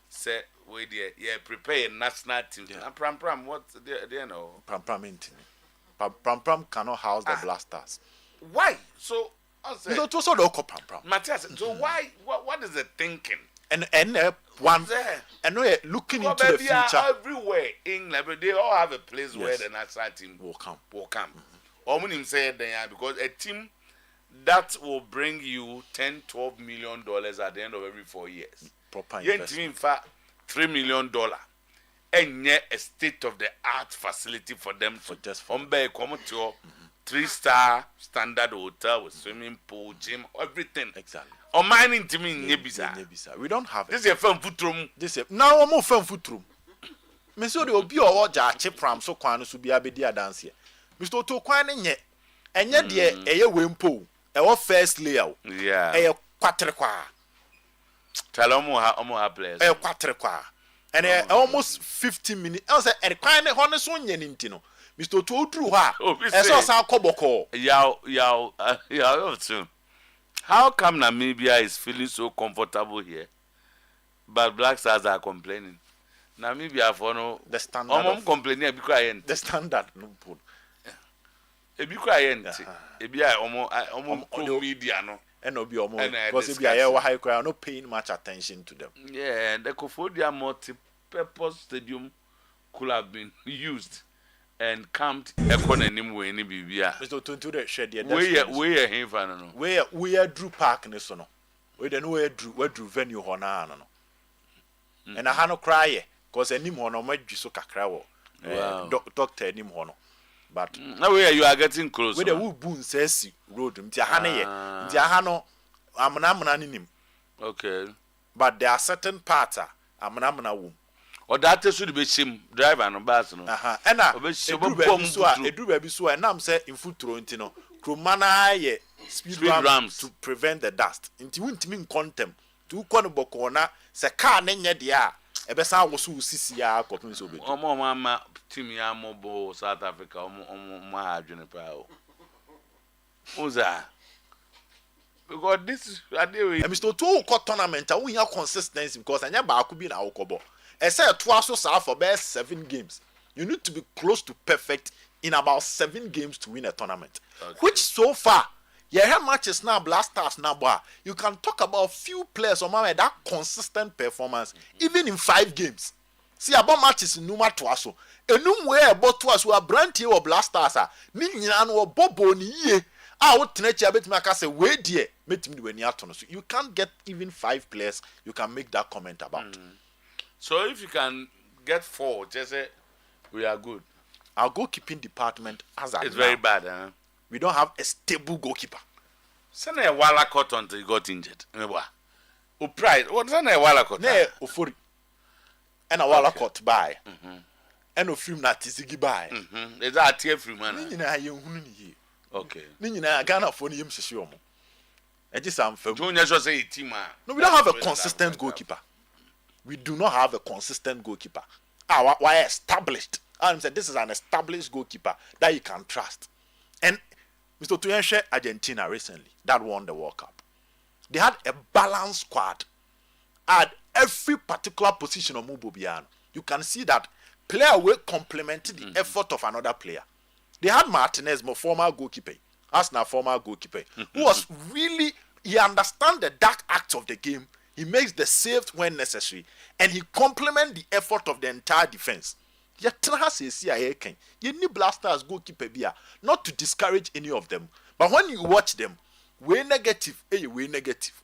Say, wait there, prepare a national team. And Pram, what do you know? Pram cannot house the Black Stars. Why? So, I say, Pram. Matthias, so why? What is the thinking? And looking into the future. Everywhere in England, they all have a place where the national team will come. Omunim said because a team that will bring you $10-12 million at the end of every 4 years. Proper investment. In fact, $3 million. And yet a state-of-the-art facility for them for to just come to a 3-star standard hotel with swimming pool, gym, everything. Exactly. Or mining to me in Nebisa. We don't have it. This is a firm foot room. Now I'm more firm foot room. Monsieur de Obi or Jachi Pram so quan to be a bedia dance here. Mr. Tokwan yet. And yet, dear, a wimpo, a first layout. Yeah. A quatrequa. Talomo players. A quatrequa. And almost 15 minutes. I said, and quite a honest one, Yenintino. Mr. Otuo-Acheampong. I saw some Koboko. Yao, too. How come Namibia is feeling so comfortable here, but Black Stars are complaining? Namibia for no the standard. Complaining because the standard no put. Media no. And obi because high crowd not paying much attention to them. Yeah, the Kofodia multi-purpose stadium could have been used and camped anywhere in Bibia. Mr. Tuntu shed the we are Drew Park in sono. We don't know where Drew venue hona no. And I had no cry because any mono might be so cacraw. Doctor any mono. But now you are getting close. Where the Woodboon says road Mtiahano Amananim. Okay. But there are certain parts Amanamana womb. Or that should be sim driver no bus no. And a do baby so and I'm say in foot trontino. Crumana ye speed ramps to prevent the dust. Into wintiming contempt. To Conobocona, se car nenya dia. Ebesa was who CCR copping so big. Mama Timmy Amobo South Africa my Juniper. Who's that? Because this is Mr. Otuo tournament, we have consistency because I never could be in our cobo. I said twice so for best 7 games. You need to be close to perfect in about 7 games to win a tournament. Okay. Which so far Yeah, matches now, Blasters now, boy. You can talk about few players on my that consistent performance, even in 5 games. See about matches in Numa Twaso. A new way about Twas who are brand here or Blasters are Ninian or Bobo ni ye. I would nature bet my say, wait dear, meet me when you're so you can't get even 5 players you can make that comment about. So if you can get 4, just say we are good. Our goalkeeping department as it's very bad, huh? We don't have a stable goalkeeper. Send a wala cut until he got injured. O pride. What send a wala cut? Ne ofori. And a wala cut by. And of film na tisigi by. Is that a tear free man? Ni na ye hunu ni ye. Okay. Ni na Ghana for ni yem sisi omo. E just am fam. Junior just say team man. No, we don't have a consistent goalkeeper. We do not have a consistent goalkeeper. Why established? And said this is an established goalkeeper that you can trust. And Mr. Otuo-Acheampong Argentina recently that won the World Cup. They had a balanced squad at every particular position of Mubobiano. You can see that player will complement the effort of another player. They had Martinez, my former goalkeeper, Arsenal former goalkeeper, who was really, he understands the dark acts of the game. He makes the saves when necessary, and he complements the effort of the entire defense. You need Blasters goalkeeper beer, not to discourage any of them. But when you watch them, way negative, way negative.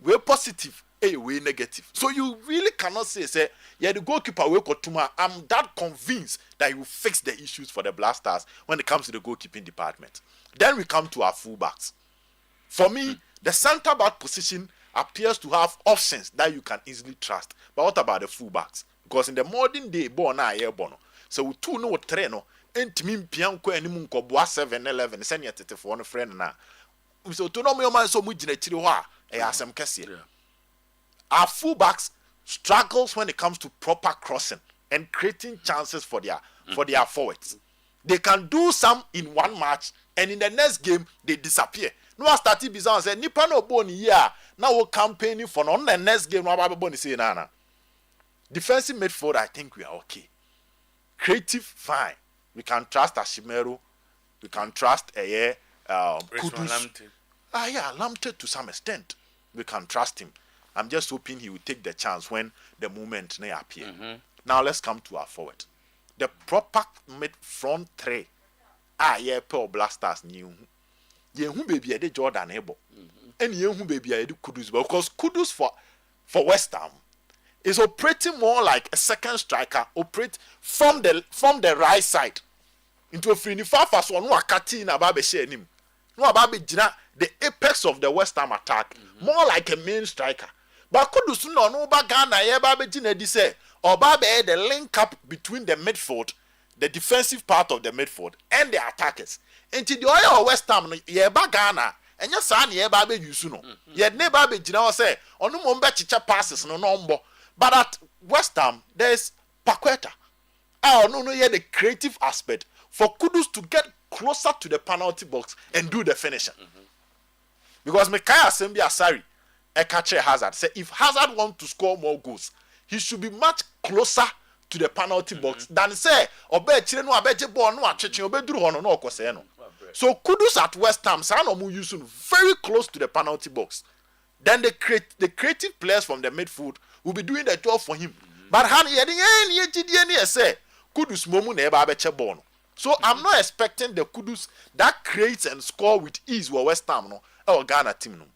Way positive, way negative. So you really cannot say, yeah, the goalkeeper will Kotuma. I'm that convinced that he will fix the issues for the Blasters when it comes to the goalkeeping department. Then we come to our fullbacks. For me, the centre back position appears to have options that you can easily trust. But what about the fullbacks? Because in the modern day, born na air bono. So we 2 no 3 no. Entimi pianko animu nkoboa 7-11 senior tete for one friend na. So to no me man so mu gina chiri ho a e asem kese. Our fullbacks struggles when it comes to proper crossing and creating chances for their forwards. They can do some in one match and in the next game they disappear. No start bizarre say nipa no boni here. Now we campaigning for on the next game no ba boni say na. Defensive midfield, I think we are okay. Creative, fine. We can trust Ashimero. We can trust Kudus. Lamptey to some extent. We can trust him. I'm just hoping he will take the chance when the moment may appear. Now let's come to our forward. The proper mid front 3. Pearl Blasters new. Yehu baby ede Jordan Ebo. And yehu baby ede Kudus. Because Kudus for West Ham is operating more like a second striker, operate from the right side into a free fast one. No akati na babe share him. No babe jina the apex of the West Ham attack, more like a main striker. But Kudus no ba Ghana ye babe jina di say or babe the link up between the midfield, the defensive part of the midfield, and the attackers. Until the oil West Ham ye ba Ghana. And your son ye babe use no. Ye ne babe jina say onu mo mbe chicha passes no mbo. But at West Ham, there's Paqueta. No, the creative aspect for Kudus to get closer to the penalty box and do the finishing. Because Mikaya Sembi Asari, Ekache Hazard, said if Hazard wants to score more goals, he should be much closer to the penalty box than say, so Kudus at West Ham, Sanomu using very close to the penalty box. Then the creative players from the midfield will be doing the job for him. But Kudus momu na eba abeche ball. So I'm not expecting the Kudus that creates and score with ease for West Ham no or Ghana team no.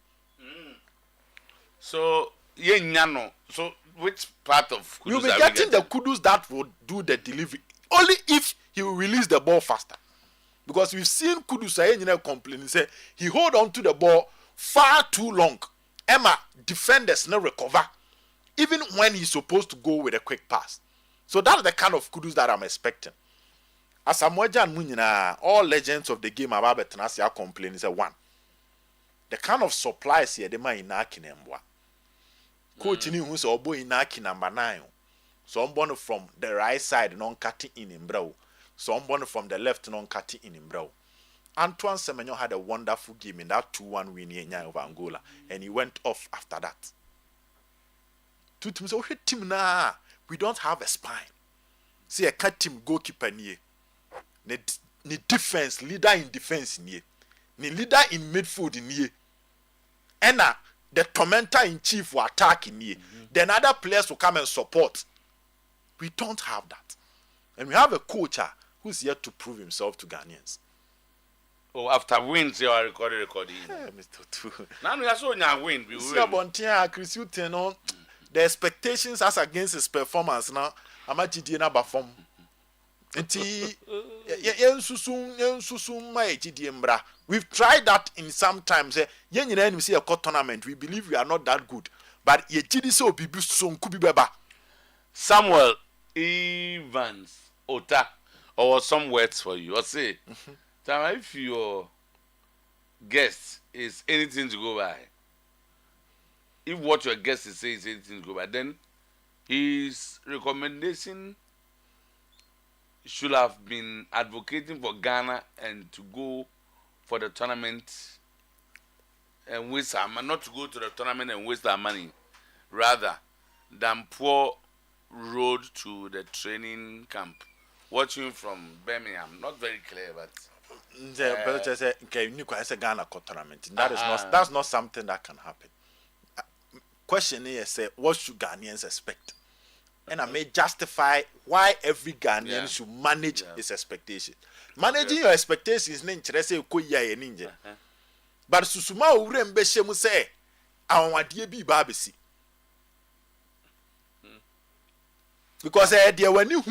So so which part of Kudus you'll be getting the Kudus that will do the delivery only if he will release the ball faster. Because we've seen Kudus complaining say he hold on to the ball far too long. Emma defenders no recover even when he's supposed to go with a quick pass. So that's the kind of Kudus that I'm expecting. As Amoja and Munina, all legends of the game about Betanasi are complaining say one. The kind of supplies here, the man in Naki Nembwa. Coach in who's obo in Naki number 9. Someone from the right side non cutting in Imbro. Someone from the left non cutting in Imbro. Antoine Semenyo had a wonderful game in that 2-1 win in over Angola, and he went off after that. Two teams, oh, team na, we don't have a spine. See a cat team goalkeeper near. The defense, leader in defense near. Ni leader in midfield in ye. Ena the tormentor in chief will attack in ye. Then other players will come and support. We don't have that. And we have a coach who's yet to prove himself to Ghanaians. Oh, after wins, you are recording. Yeah, Mr. Two. Now we are so now win. We See win. about Chris Uteno, the expectations as against his performance now. I'm at GDN perform. We've tried that in some times. We see a court tournament. We believe we are not that good. But Samuel Evans Ota, or some words for you. Or say, if your guest is anything to go by, if what your guest is saying is anything to go by, then his recommendation should have been advocating for Ghana and to go for the tournament and waste our money, not to go to the tournament and waste our money, rather than poor road to the training camp. Watching from Birmingham, not very clear, but Ghana tournament. That's not something that can happen. Question is, what should Ghanaians expect? And I may justify why every Ghanaian should manage his expectation. Managing your expectations is not interesting. But Susuma urembe shemu say, I want to be babisi. Because there were new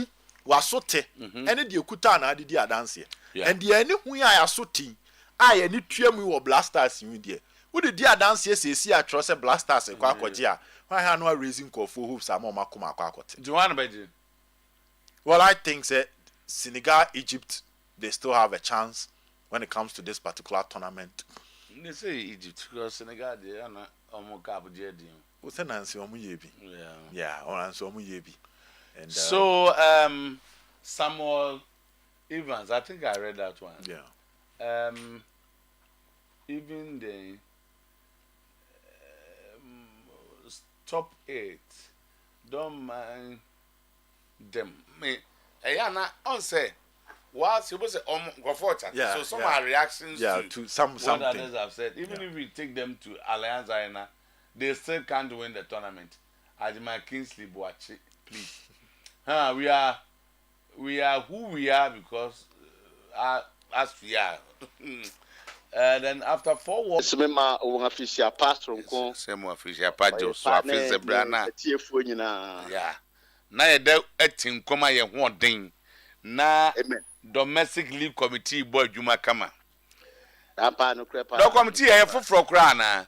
was so te, and the Kutana did the dance here. And the any who I are so tea, I any trim or blasters in India. Who did the dance here see a trust blasters and quackojia? Why are no raising call for hoops are more Makuma quackot? do you want to bet? Well, I think that Senegal, Egypt, they still have a chance when it comes to this particular tournament. They say Egypt because Senegal they are not almost capable. What's an answer? Yeah, or answer Muyebi. And so, Samuel Evans, I think I read that one. Yeah. Even the top 8, don't mind them. Me, Ayana, on say, whilst you was go for it. Yeah, so some are reactions to some what something others have said. Even if we take them to Alliance Arena, they still can't win the tournament. Adima Kingsley Boachi, please. We are who we are because as we are. Then after 4 years, same official pastor same official pastor so after Zebrana. Yeah. Na ye de etin koma ye ho den. Na domestic league committee boy adwuma kama. Apa no krepa. Do committee ye foforo kra na.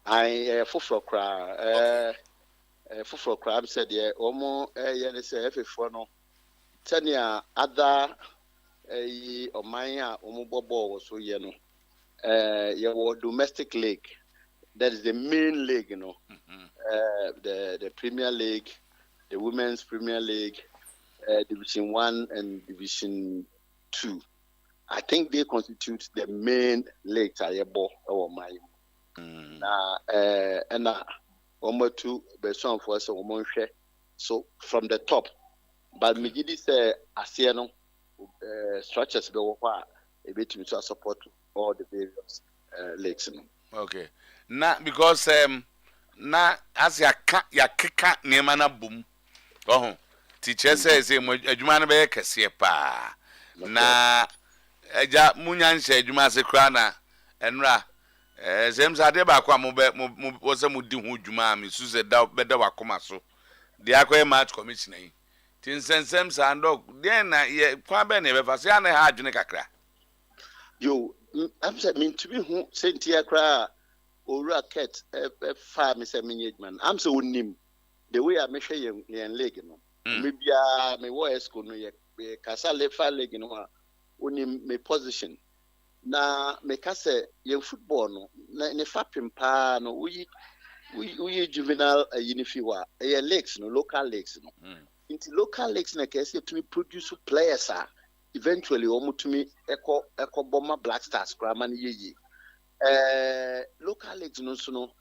Ai foforo kra. Foforo kra am said ye omo ye ne say efefo no. Tania other Omaya Omubobo so ye no. Your domestic league. That is the main league, you know. The Premier League, the Women's Premier League, Division 1 and Division 2. I think they constitute the main leagues Ayebo or my. And almost 2 person for us so from the top. But Migidi say Asiano structures be what a bit to support all the various leagues. Okay. Na because na as ya keka nema na boom. Oh. Teacher says adwuma na be kese pa. Na eja munya nche adwuma se kra na enra zems ade ba kwa mo wo se mo di ho adwuma mi su se da be da wakoma so. De akwa match commissioner yi. Tin sensem sandok den na ye kwa be na be fa se na ha adwene kakra. Yo, I'm saying to be who Sentia cry or racket fire Mr. Management. I'm so nim the way I measure young leg, you know. Maybe I may wear school no ye Casale fire leg in one me position. Na me case young football no ne fapping pa no we juvenile unifiwa a legs no local legs no. Into local legs na case to produce players are. Eventually, Omutumi Echo Bomber Black Stars, Craman Ye. Local leagues no so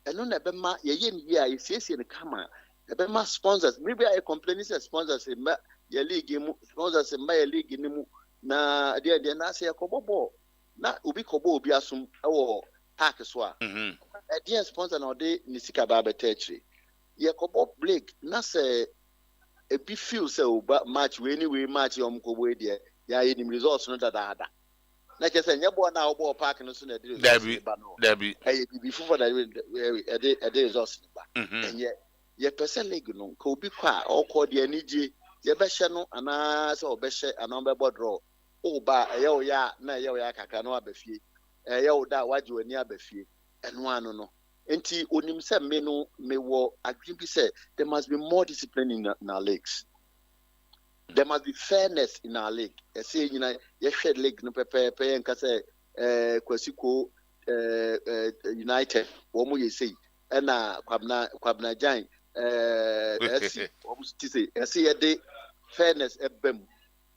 and no Nebema Ye, I see in the camera. Nebema sponsors, maybe I complain sponsors in your league, sponsors in my league in na dear Nasi Kobobo. na obi kobo obi asum ewo park so a dear sponsor na ode ni sika ba betechre ye kobo break na se e bi feel say oba match we anyway match yom kobo e de ya ye nim results no dada na ke say nyebo na obo park no so na de results ba no Debbie e bi fufu da e results ba enye ye pese league no ko obi kwa okọ de anije ye be hye no ana se obehye ana obebo draw o ba eye o ya na eye o ya kaka no abafie eye o da waje wani abafie eno anu no enti onim se me no me wo agree bi say there must be more discipline in our leagues. There must be fairness in our league. I say ye shed league no pepe enka say Kwasiko United wo mo ye say na kwabna Jan SC wo mo say ye dey fairness ebem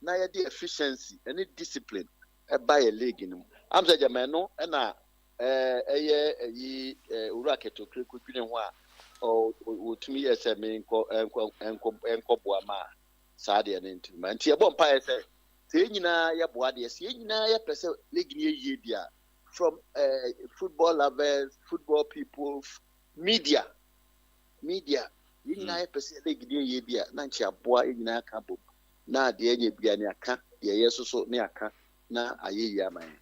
na ye dey efficiency and discipline e buy a league no am say jamano na Oyerepa kwetwene ho a otumi yese me enko boama saade na nti ma nti ebo mpa yese se nyina ye boa de se nyina ye pese league ni ye dia from football lovers, football people, media nyina ye pese league ni ye dia na nti aboa nyina aka bom na de enye bia ni aka de yesoso ni aka na ayeyi aman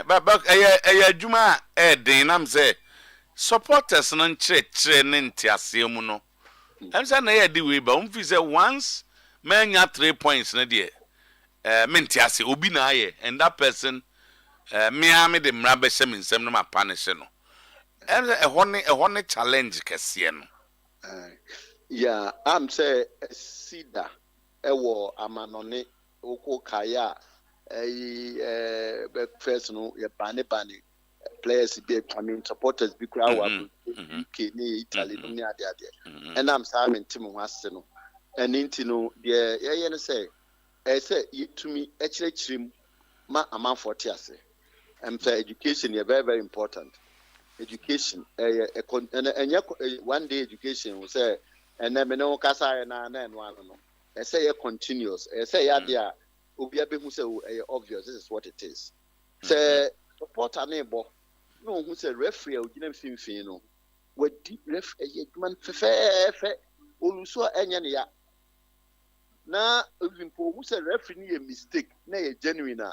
but adwuma den nam say supporters no nkyerɛkyerɛ ne ntiase mu no am say na di we ba umfi say once manya 3 points na de mentiase obi na aye and that person me de mra be hye me nsɛm no ma punish no am say ɛhɔ ne challenge kɛseɛ no yeah am say sida ɛwɔ amanone okɔ kaya first no ye bane players be supporters be crowd UK ni Italy no ni ade and am say am tim ho ase no and inti no de ye ne say say yitumi ekyirechirem ma amanfo te ase am say education is very very important. Education one day education will say and then me no kasa na no say ye continuous say ya there obi abehu say obvious this is what it is. Say support an ebo no who say referee ogina mfimfin no wadi referee man fefe oluso enya ne ya na ovimpo who say referee ni a mistake na ye genuine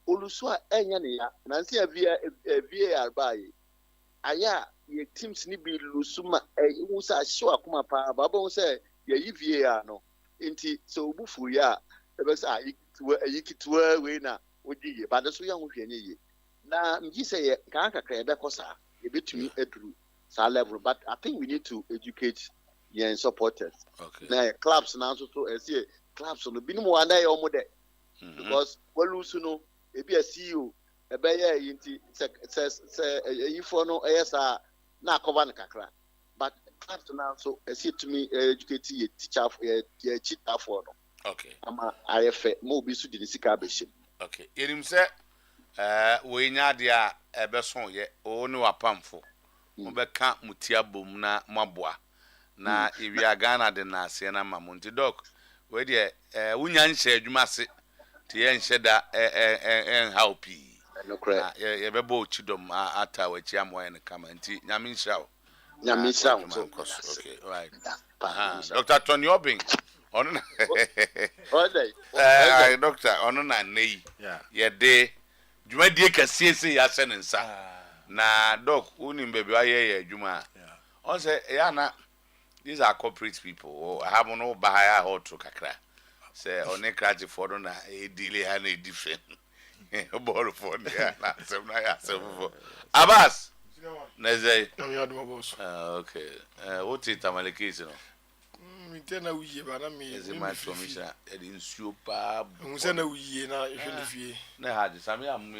oluso enya ne ya na nse VAR bae aya ye teams ni bi lusuma who say show akoma pa baba who say ye VAR no enti so obufu ya ebe say yikitwa we na odiye ba so ya ho hwanye ye na mji say kan kakra ebe kosa e betumi eduru sa level but I think we need to educate your supporters. Okay. Na clubs na so say clubs no binim wa na ye omo de because walusu no e bi a CEO e be ye yinti se yifo no eyesa na cover na kakra but clubs na so say to me educate your teacher your cheater for no. Okay. Ama ayefe mo bi su di ni sika abehim. Okay. Yerim se we nya de a ebeson ye o ne wapamfo. Mo be ka mutia bom na maboa. Na ewia Ghana de na ase na mamonti doc. We de wunya nhye adwuma se te ye nhye da help yi. No credit. Ye bebo chidom ata wa chi amoye ne kama nti nyame nhya wo. Nyame nhya wo. Okay, right. Dr. Tony Obing ono na doctor ono na nei ye de dwuma die kasiese ya se ne nsa na doc uni mbebi aye ye dwuma on say ya na these are corporate people I have no bahaya hot kakra say oni kraji for no na e delay ha na different ball for na sem na ya sem for Abbas na say okay what it tamalekisi no Tena uye bana me my commissioner e di nsuo pa unse na uye na ehwe fie na haje sami am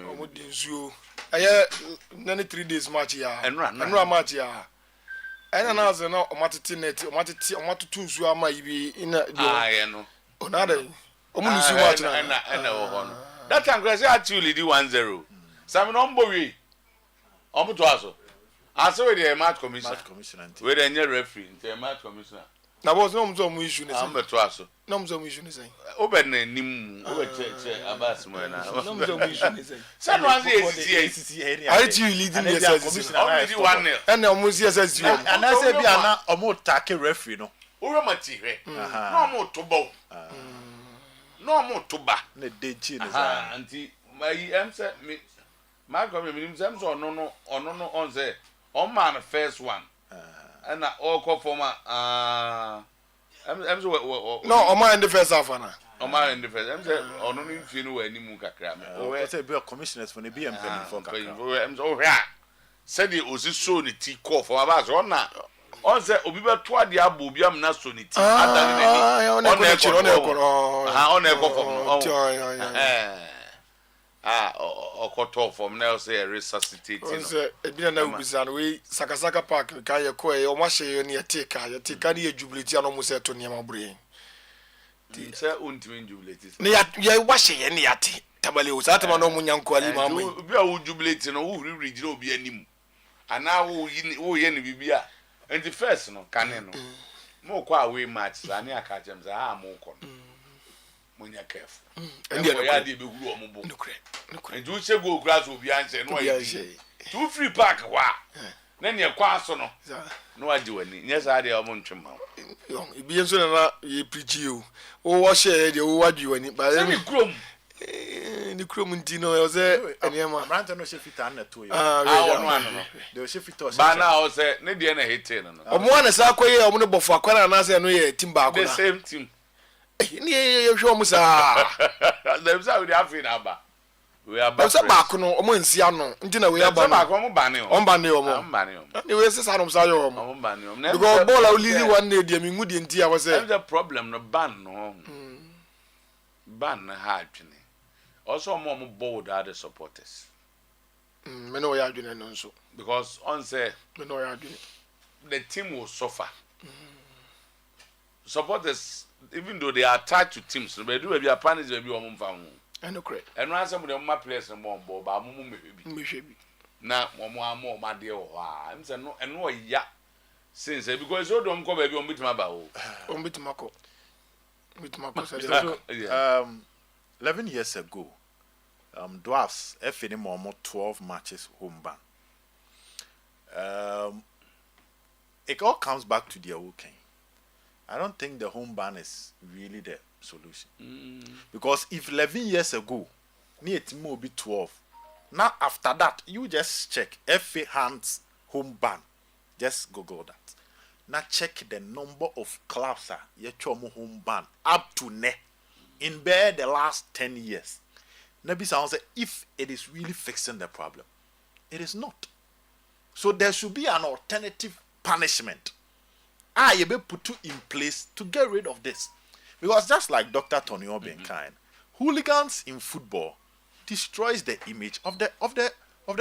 omo di nsuo aya na 3 days match ya enra match ya ena na azo na omatete net omatutu nsuo ama ibi ina ye no onada omo nsuo match na wo ho no that time Grace actually di 1-0 sami no mbo wi omo to aso. I saw the match commissioner. We the referee, the match commissioner. na boss no mzo mu issue ne say am beto aso no mzo mu issue ne say oben na nim o che abas mo na no mzo mu issue ne say say no answer ACC are you leading the SSC already 1-0 and omo SSC and I say bi ana omo take referee no ura mati hwe no mo to bo no mo to ba na deji ne ah anti my am say me my go me say so no on say on man first one and all call for my I'm so no o man in the first half na o man in the first I'm say ono ni mfie no wa ni mu kakra me o say be commissioners for the BM for kakra I'm so hia said the osi so ni ti call for my so na on say obi be to ade abo obi am na so ni ti adani na ni on e ko for okoto from now say resuscitate no say e bi na ubisa no we sakasaka park ka ye ko e o ma hye ne ye tika ne ye jubilate no mo say to ne ma bure ti say untimi jubilate ne ya wa hye ne yate tabale o sa tama no mo nyanko ali ma mo bi a wo jubilate no wo huri gina obi anim ana wo ye ne bibia and the first no kane no mo kwa away match ani aka jem say ha mo ko no munya careful and ya dey be huru omubo and you say go grass obi anche no ayi two free park wa na ne kwa aso no no adi wani nya sa dey omo ntwema yo ibi enso na ye preach o wo share dey wo wadi wani ba ni krom ndi no yo say enema brand no she fit an to yo no dey she fit to ba na o say ne dey na hete no omo na sa koye omo no bofo akwara na say no ye team ba ko the same team ni ye hwe omo sa dem say we dey have na ba we are back. Back no omo nsia no nti na we aba back omo ba ne o omo ba ne o ni we say sa no sa yo omo ba ne o because ball a lili one na dey mi ngudi nti a we say the problem no ban no ban na ha adwene also omo bold are the supporters me no ya adwene no nso because on say me no ya adwene the team will suffer supporters even though they are attached to teams but do be a panic be omo mfa ho eno correct eno ansem dem ma players no mo ba mo mehwebi na mo amo ma de ho a am say no eno ya since because so dem ko ba bi omo bitima ba o omo bitima ko say 11 years ago Dwarfs FA more 12 matches home ban. It all comes back to their working. I don't think the home ban is really the solution. Because if 11 years ago, near team will be 12. Now after that, you just check FA hands home ban. Just Google that. Now check the number of clubs home ban up to in the last 10 years. Nabi sounds if it is really fixing the problem. It is not. So there should be an alternative punishment. You be put in place to get rid of this. Because just like Dr. Tony Obenkind, hooligans in football destroys the image of the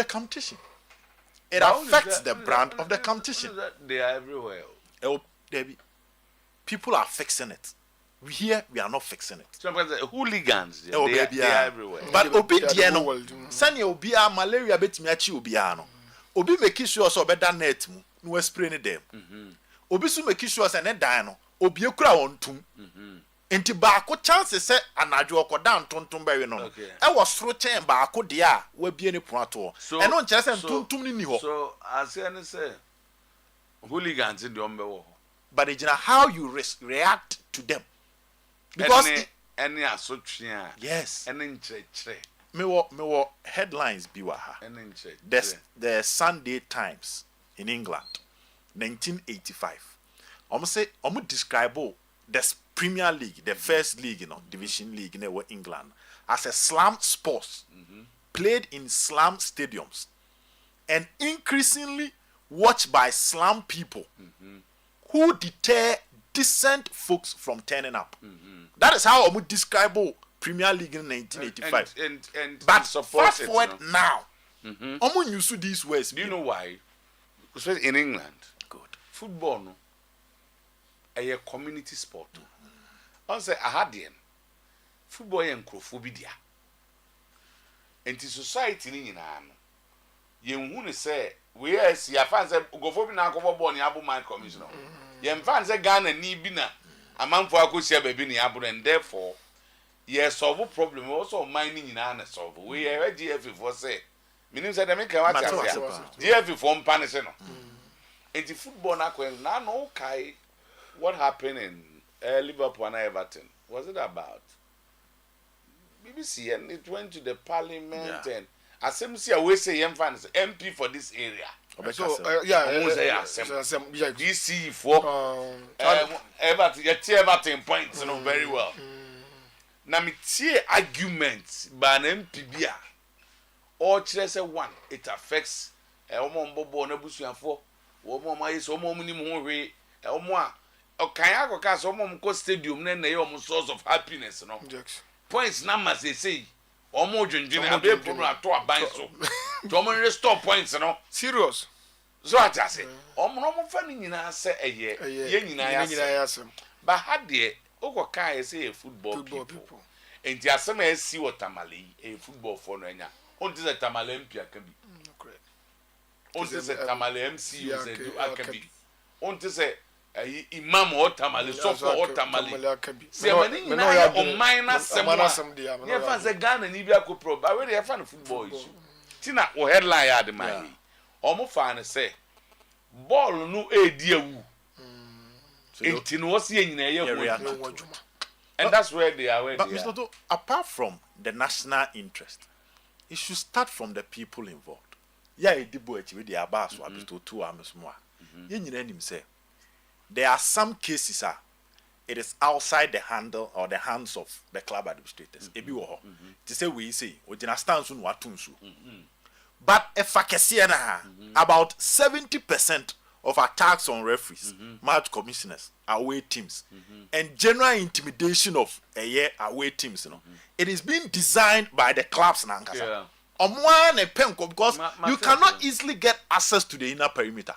competition. It affects the brand of the competition. They are everywhere. People are fixing it. We are not fixing it. Hooligans, they are everywhere. But obi dieno, sani obi a malaria betimi achi obi ano. Obi make sure so better net mu, no spray ne dem. Obi so make sure say ne dan no, obi ekura wontum. Enti baako chance say anadwo okoda ntontom ba we no. E wo soro chen baako de a wa bie ne pon ato. E no nkyere say ntontom ni ho. So as any say hooligans in the ombe. But it's how you react to them. Because any asotria yes any nchechre me wo headlines bi wa ha the Sunday Times in England 1985 say describe the Premier League, the first league, division league in England, as a slum sports played in slum stadiums and increasingly watched by slum people who deter decent folks from turning up. That is how I would describe Premier League in 1985. But fast forward now, I'm going to use these words. Do you know why? Because in England, football no, a community sport. I say I had them. Football and crophobia. And the society in you say we are see a fan say go for na cover ball ni abu man commissioner. Yem fan say Ghana ni bi na amanfo akosia baby ni abro and therefore yes solve problem also mining nyina na solve we GF for say minim say dem kan what GF for mpane se no enti football na kwen na no kai what happened in Liverpool and Everton was it about BBC and it went to the parliament and assembly we say yem fan MP for this area. So DC for Everton points very well. Na me tie arguments by an MPB or say one it affects omo mbobo na busuafo omo ma yeso omo ni mo hwe omo a okan akoka so omo mko stadium na na ye omo source of happiness no points numbers they say omo dwendwene abe problem ato aban so to omo restore points no serious so atase omo no mo fa ni nyina se eye ye nyina ya se ba ha de okoka ye say football people enti asem e si watermale e football for no anya onti se tamale mpia ka bi onti se tamale MC se do akabi onti se imam otamale sofo otamale se mani nyina ya o minus sem dia ye fa se Ghana ni bi akopro ba we dey fa no football issue tina o headline ya de mai o mo fa ne se ball no edi awu enti no wose nyina ye ho and that's where they are but Mr. Oto, apart from the national interest it should start from the people involved edibo echi we dey aba so Mr. Oto amesmo a ye nyina nim say there are some cases it is outside the handle or the hands of the club administrators. Ebi wo ho. To say we say ojina stance no atunsu. But if about 70% of attacks on referees, match commissioners, away teams, and general intimidation of away teams, you know, it is being designed by the clubs now. Because you cannot easily get access to the inner perimeter.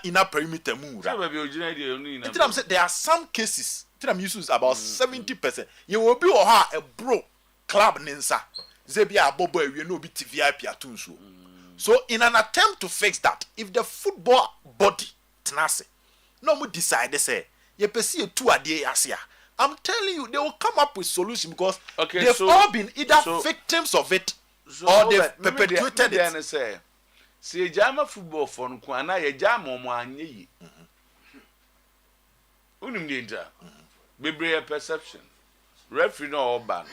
Inner perimeter move. There are some cases. I'm using about 70%. You will be a bro club ninsa. Zebia bobo we no be VIP atunso. So in an attempt to fix that, if the football body tenase, no more decide they say you perceive 2 a day asia. I'm telling you, they will come up with solution because they've all been either victims of it or they've perpetuated it. See jama football for nko ana ye jama omo anye yi unim danger bebre perception referee no oba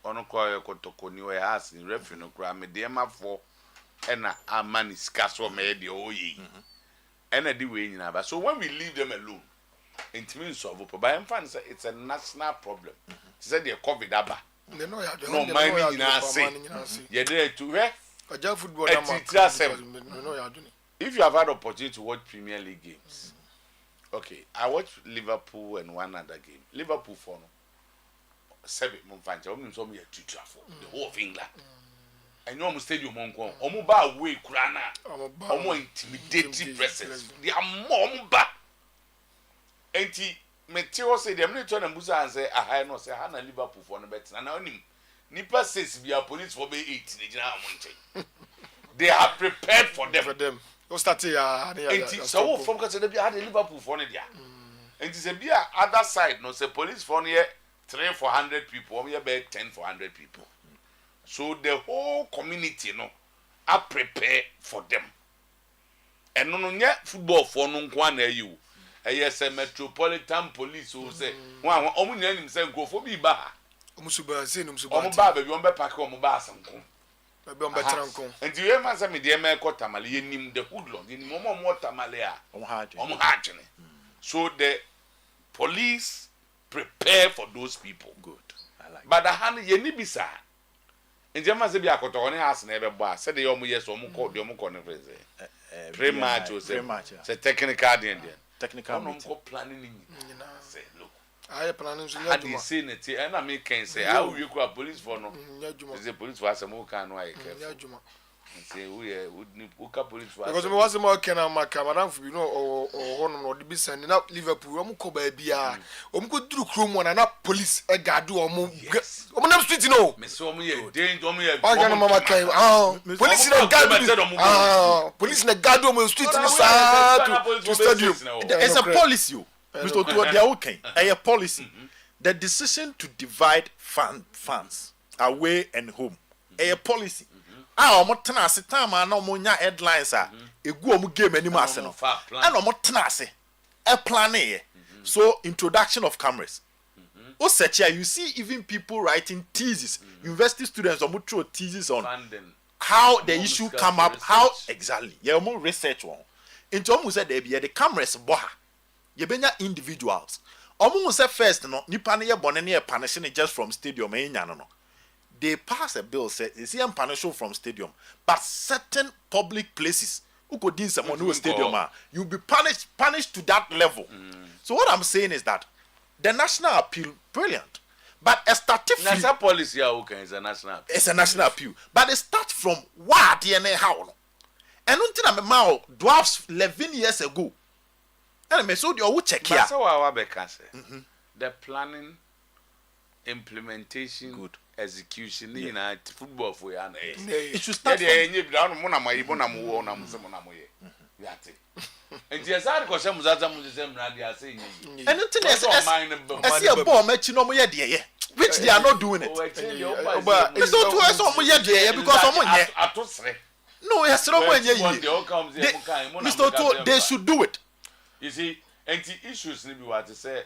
no ono ko ye kotoko ni we has referee no kra me de ma fo ena amani skaso me de oyi ena di we nyina ba so when we leave them alone it means solve but by fan say it's a national problem say the covid aba no mind nyina say ye dey to where football if you have had opportunity to watch Premier League games, okay, I watched Liverpool and one other game. Liverpool for no 7 months. The whole of England. I know I'm stadium Hong Kong. Omo ba away kurana. Omo intimidating presence. They are more ba. Enti Meteo say them need to na musa and say I know say na Liverpool for no bet. Na na onim. Nipa says be a police for be 8 they are prepared for them. So from because they had Liverpool for there. And it's a be other side no say police for here 300-400 people, or maybe 10-400 people. So the whole community are prepared for them. And no football for no one you. Yes, a metropolitan police who say one himself go for me ba. Omuba be ombe pack omuba asanko be ombe tranko and you ever say me dey me kotamale yenim the hoodlum yenim omo tamale a omo hajene so the police prepare for those people good I like but the hand yenibisa and you must be akoto ne house na ebe bo say the omo yes omo call ne phrase pre-match o say technical dey technical meeting planning ni say look I planning to how do you say it and I make can say how you call police for no is the police for some can no I say we police because me was more kana maka madam for no or no the be sending up Liverpool am ko ba bia go duru krom one na police e gado omo na street no me so omo ye danger omo ye mama kai police na gado police na gado omo street ni sa to stadium. It's a policy. Mr. Otuo, they are okay. A policy. The decision to divide fans away and home. A policy. Omo tena ase time na omo nya headlines egu omo game anim ase no. And omo tena ase e plan e. So introduction of cameras. O search here you see even people writing theses. University students omo throw theses on how the issue come up, how exactly. Yeah, omo research one. Into omo say there be the cameras boha. You benya individuals. Omo say first no nipa ne ye bone ne ye punish just from stadium enya no. They pass a bill say is here punish from stadium, but certain public places who could do some no stadium you'll be punished to that level. So what I'm saying is that the national appeal brilliant, but a statistic national policy is a national appeal. It's a national appeal, but it starts from what DNA how and until I'm a dwarfs 11 years ago. And I so you check here. So what I can say the planning, implementation, good. Execution in a football for ya. It should start from and yes, I because some are saying and until I see a bomb at you which they are not doing it. But it's not to us because no, yes, Mr. Otuo, they should do it. You see, and the issues need what to say.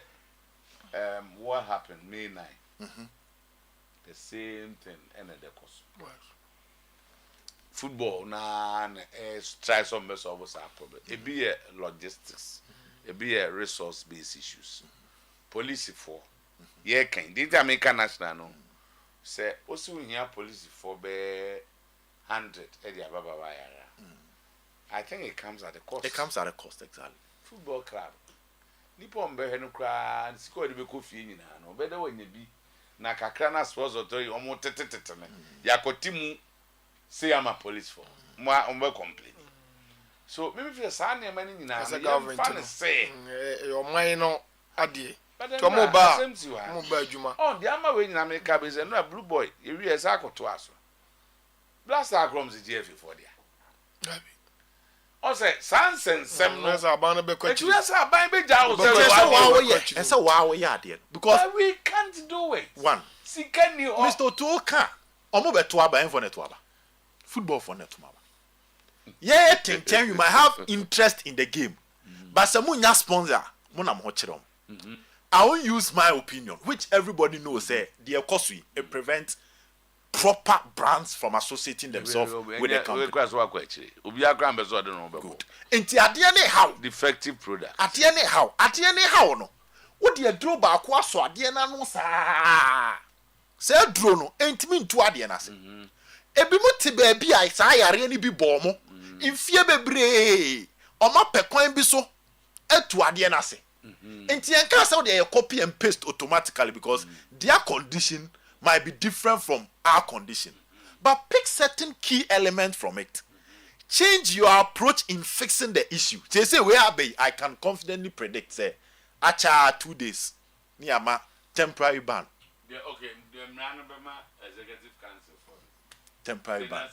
What happened May 9? The same thing and the cost. Football na try some mess of our problem. It be a logistics, it be a resource based issues. Police for yeah can did American national no say also we hear police for be 100 I think it comes at a cost. It comes at a cost exactly. Football club. Nipo mbe no kra siko de be ko fie nyina no be da wanya bi na kakra na sports authority omo tetetete me yakotimu say am a police for mo ombe complain so me feel say na mani nyina na fan say your mind no ade to mo ba adwuma on the ama we nyina me ka be say no blue boy e wi esa akoto aso blast acroms the GF for there o say sansen sem no say aban be kwachi you say aban be ja o say wow yeah there because we can't do it. One sikani o Mr. Otuo ka omo beto aban for neto aba football for neto aba yeah ten you might have interest in the game but some nya sponsor mo na mo kire I won't use my opinion which everybody knows say the cost it prevents proper brands from associating themselves with the company. Good. Enti ade ne how defective product. Ade ne how no. Wo de adro ba ko aso ade na no saa. Se adro no entimi ntu ade na se. Ebi mu te ba bi ai saa yare ne bi bo mo. Mfie bebre. O ma pekwan bi so etu ade na se. Enti enka say they copy and paste automatically because their condition might be different from our condition. But pick certain key elements from it. Change your approach in fixing the issue. They say, I can confidently predict, say, acha 2 days. Niyama temporary ban. Yeah, okay, the Manabama Executive Council for temporary ban.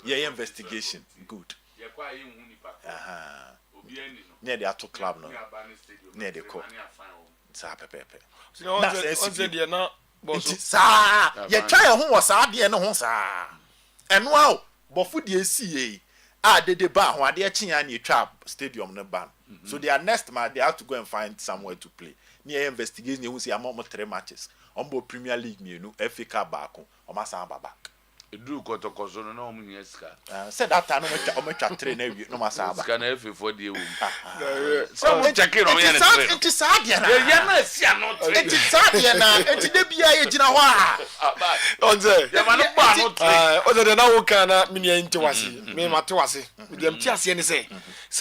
Yeah, investigation. Good. Near the Ato Club, no. Near the court. Pepe. Sa ye try ho was ade no ho sa eno a bofu de sie de ba ho ade chi ya na twa stadium no ban so their next match they have to go and find somewhere to play near investigation you see am 3 matches on Premier League mienu FA Cup baako o ma san baba edu kotokoso no na o munya sika said that time o metwa 3 na wi no ma san baba sika na FA for de wo so mo check no ya na 3 enti sa de na ya na sia no 3 enti sa de na enti de bia ye gina ho a onze ya ma no ba no 3 onze de na wo kana mini enti wase me mate wase dem ti ase ne se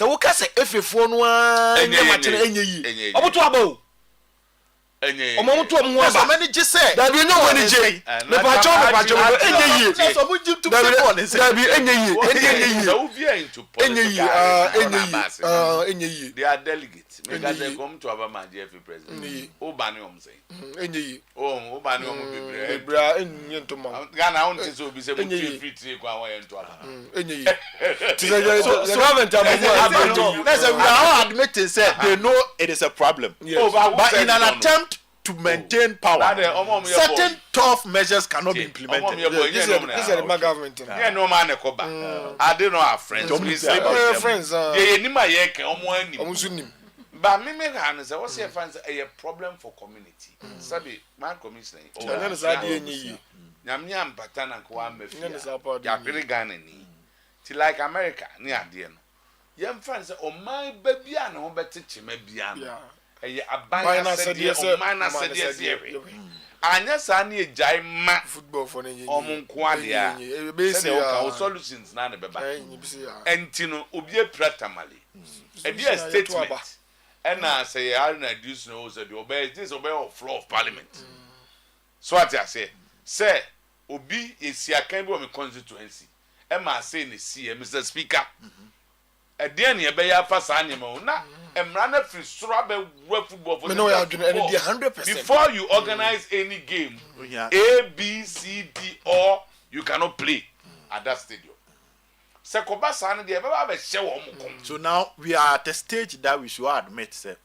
wo ka se FA fo no a enye mate na enye yi oboto aba o Omo to mo aba. Many just say. Da bi enye woni je. Me pa cho enye yi. So we give to football and say. Da bi enye yi. So we are into politics. Enye yi. They are delegates. Because they come to Abama GFA president. O bani om say. Enye yi. O bani om bebre. Bra enye to ma. Ghana on say so be say free trade kwa wa ento aba. Enye yi. The government am Let's say we are all admitting say they know it is a problem. But in an attempt to maintain power, certain tough measures cannot be implemented. This is the government. Yeah, no man ekoba. I don't know our friends. We sleep with them. Friends. Yeah, ni ma ye ke omo ani. Omo sunim. But me han say what's your fans a problem for community. Sabi man commissioner. Nana sa die enye yi. Nyamnya mpata na ko amafia. Ya kwere Ghana ni. Ti like America ni ade no. Yem fans say o man ba bia na ho beteche ma bia no. Eye abanya said o man na said yes. Anya sa na ejai ma Football for enye yi. Omo nko ade a. Say o solutions na na beba. Enti no obi epra tamale. E be a statement. And I say I don't reduce no so the obey this obey of floor of parliament. So what I say obi is ya kan bi o me constituency. E ma say ne see Mr. Speaker. E dey na e be ya fa sa anyema na emra na free soro be football for. Me know you adwene and dey 100%. Before you organize any game, A, B, C, D, or you cannot play at that stadium. So now we are at a stage that we should admit say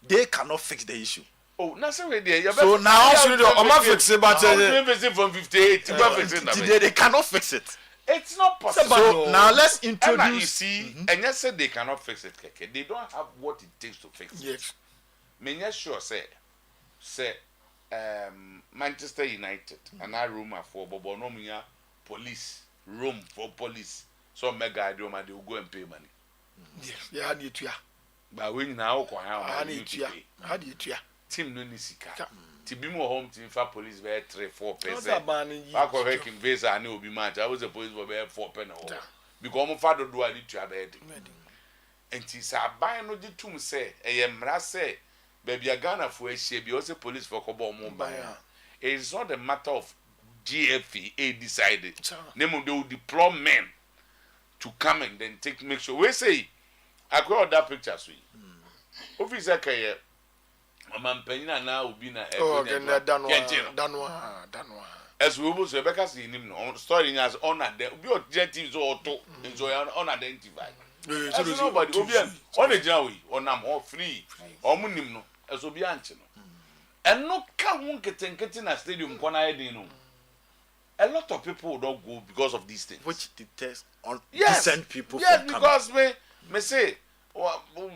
they cannot fix the issue. Oh, that's already. So now I'm fix it, but from 58 today they cannot fix it. It's not possible. So now let's introduce. And you see, and you said they cannot fix it. They don't have what it takes to fix it. Yes. Me sure say Manchester United and I room for Bobonomia police room for police. So mega idea they will go and pay money. Yes, yeah, I need to. But when now I need to. How do you try? Team no nisika. Tibimo home team for police be 3-4%. Back of him base and will be match. I was a police for 4 penny. Because my father do I need to have it. And tis a buy no did to say, a mra say, baby a Ghana for a shape, you also police for Kobo Mumbai. It is not a matter of GFA decided. Name they will deploy men to come and then make sure. We say, I got that picture, sweet. Officer Kaya, Mamma Penina now will be na. Oh, again, Danwa. As we will say, Rebecca see him on story as honor, there will be objectives or to enjoy unidentified. As nobody will be on a Jawi, or Nam or free, or Munimno, as will be Anchino. And no can getting a stadium, Conadino. A lot of people don't go because of these things. Which detest on decent people. Yes, because me say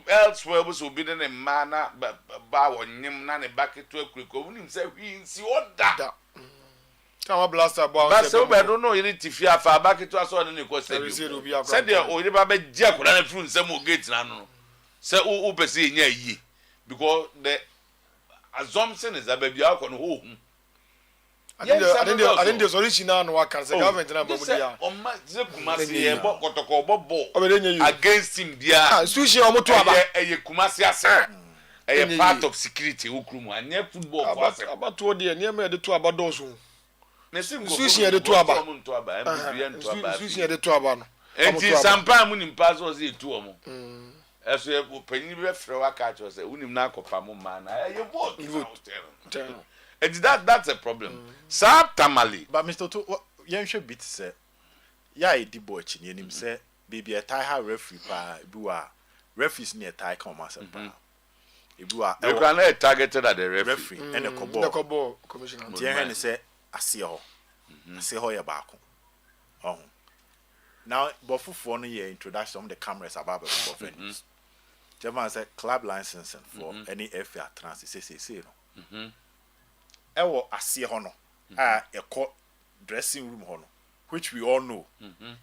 elsewhere was obedient a manner, but bow on him, none back to a quick. Wouldn't say we see what that. Our blaster about. But so I don't know if you have back to us on the question. Said there, or Oyerepa Jack and through some more gates. No, say, oh, Upesi, ye, because the assumption is that baby out on home. I think the original no can say government na bamudia o ma ze Kumasi e bo kotoko bobo against him dia sushi o moto aba e Kumasi ase e part of security ukrumu anya football for ase abato de ne ma de to aba dozo ne sim sushi e de to aba sushi e de to aba no enti sampa mu nimpa so ze etu omo eso e panyin be frɛ waka cho se unim na akopa mo ma na e vote. And that's a problem. Tamale. But Mr. Otuo, you should beat say, yeah, I did watch in him say, baby, a tie referee pa, bua, referees near tie commerce and pa. You can targeted at the referee and a cobo commissioner. Dear say, I see her. I see her back. Oh, now, but for 1 year introduction of the cameras above the venues. German said club licensing for any FA transit, say, no. Ewo asie hono ekọ dressing room hono which we all know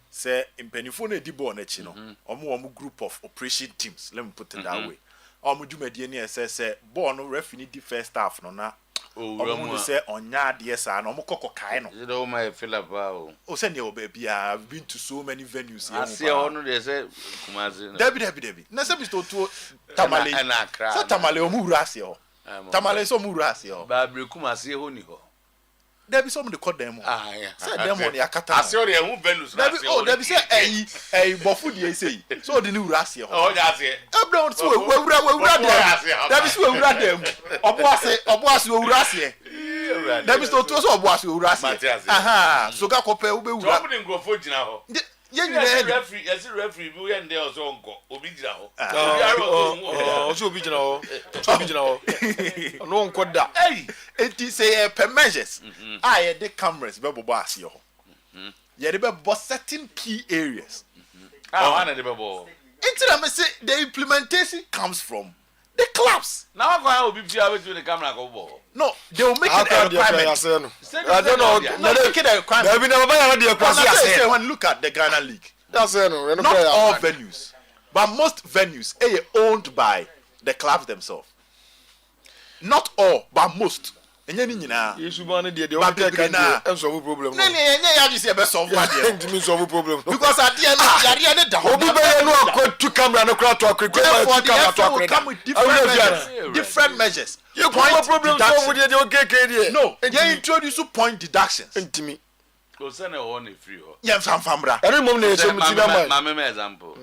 say impenifo na di ball na chi no omo group of operation teams, let me put it that way. Omo dwumadie na say ball no referee di first half no na omo say onya de sa na omo kokokai no you know my feel about o say ne obaby I've been to so many venues here asie hono they say Kumasi Debi na say Mr. Otuo Tamale say Tamale omo wura asie ho Tamale so murasi yo. Ba brekum ase ho ni ho. There be some de call them. Yeah. Say them on yakata. Ase o de hu Venus na ase. Oh, there be say bofu dey say. So the new rasi ho. Oh, that's it. Ebron so wewura dem. There be so wewura dem. Obo ase wewura ase. There be so to so obo ase wewura ase. Aha, so ga kope ube wura. So many ngofo gina ho. Ye nyina referee, yes referee bi we ndey ozo nko. Obi gina ho. So obi gina ho. So obi gina ho. No nko da. Hey, it say per measures. I the cameras be bobo ase ho. Ye dey be certain key areas. Ah, one dey be bo. Until I say the implementation comes from the clubs. Now go obi bia we do the camera go bo. No, they will make it a requirement. I don't know. No, they make it a requirement. When you look at the Ghana League, that's not all venues, but most venues are owned by the clubs themselves. Not all, but most. Yes, man, they can't solve problem. No, you see a solve problem. Because at the end, the whole people to camera no crowd talk. Come with different measures. You point problem solve. No, you introduce point deductions. Intimi. Go send a one free. Yeah, famra. Every moment they my example.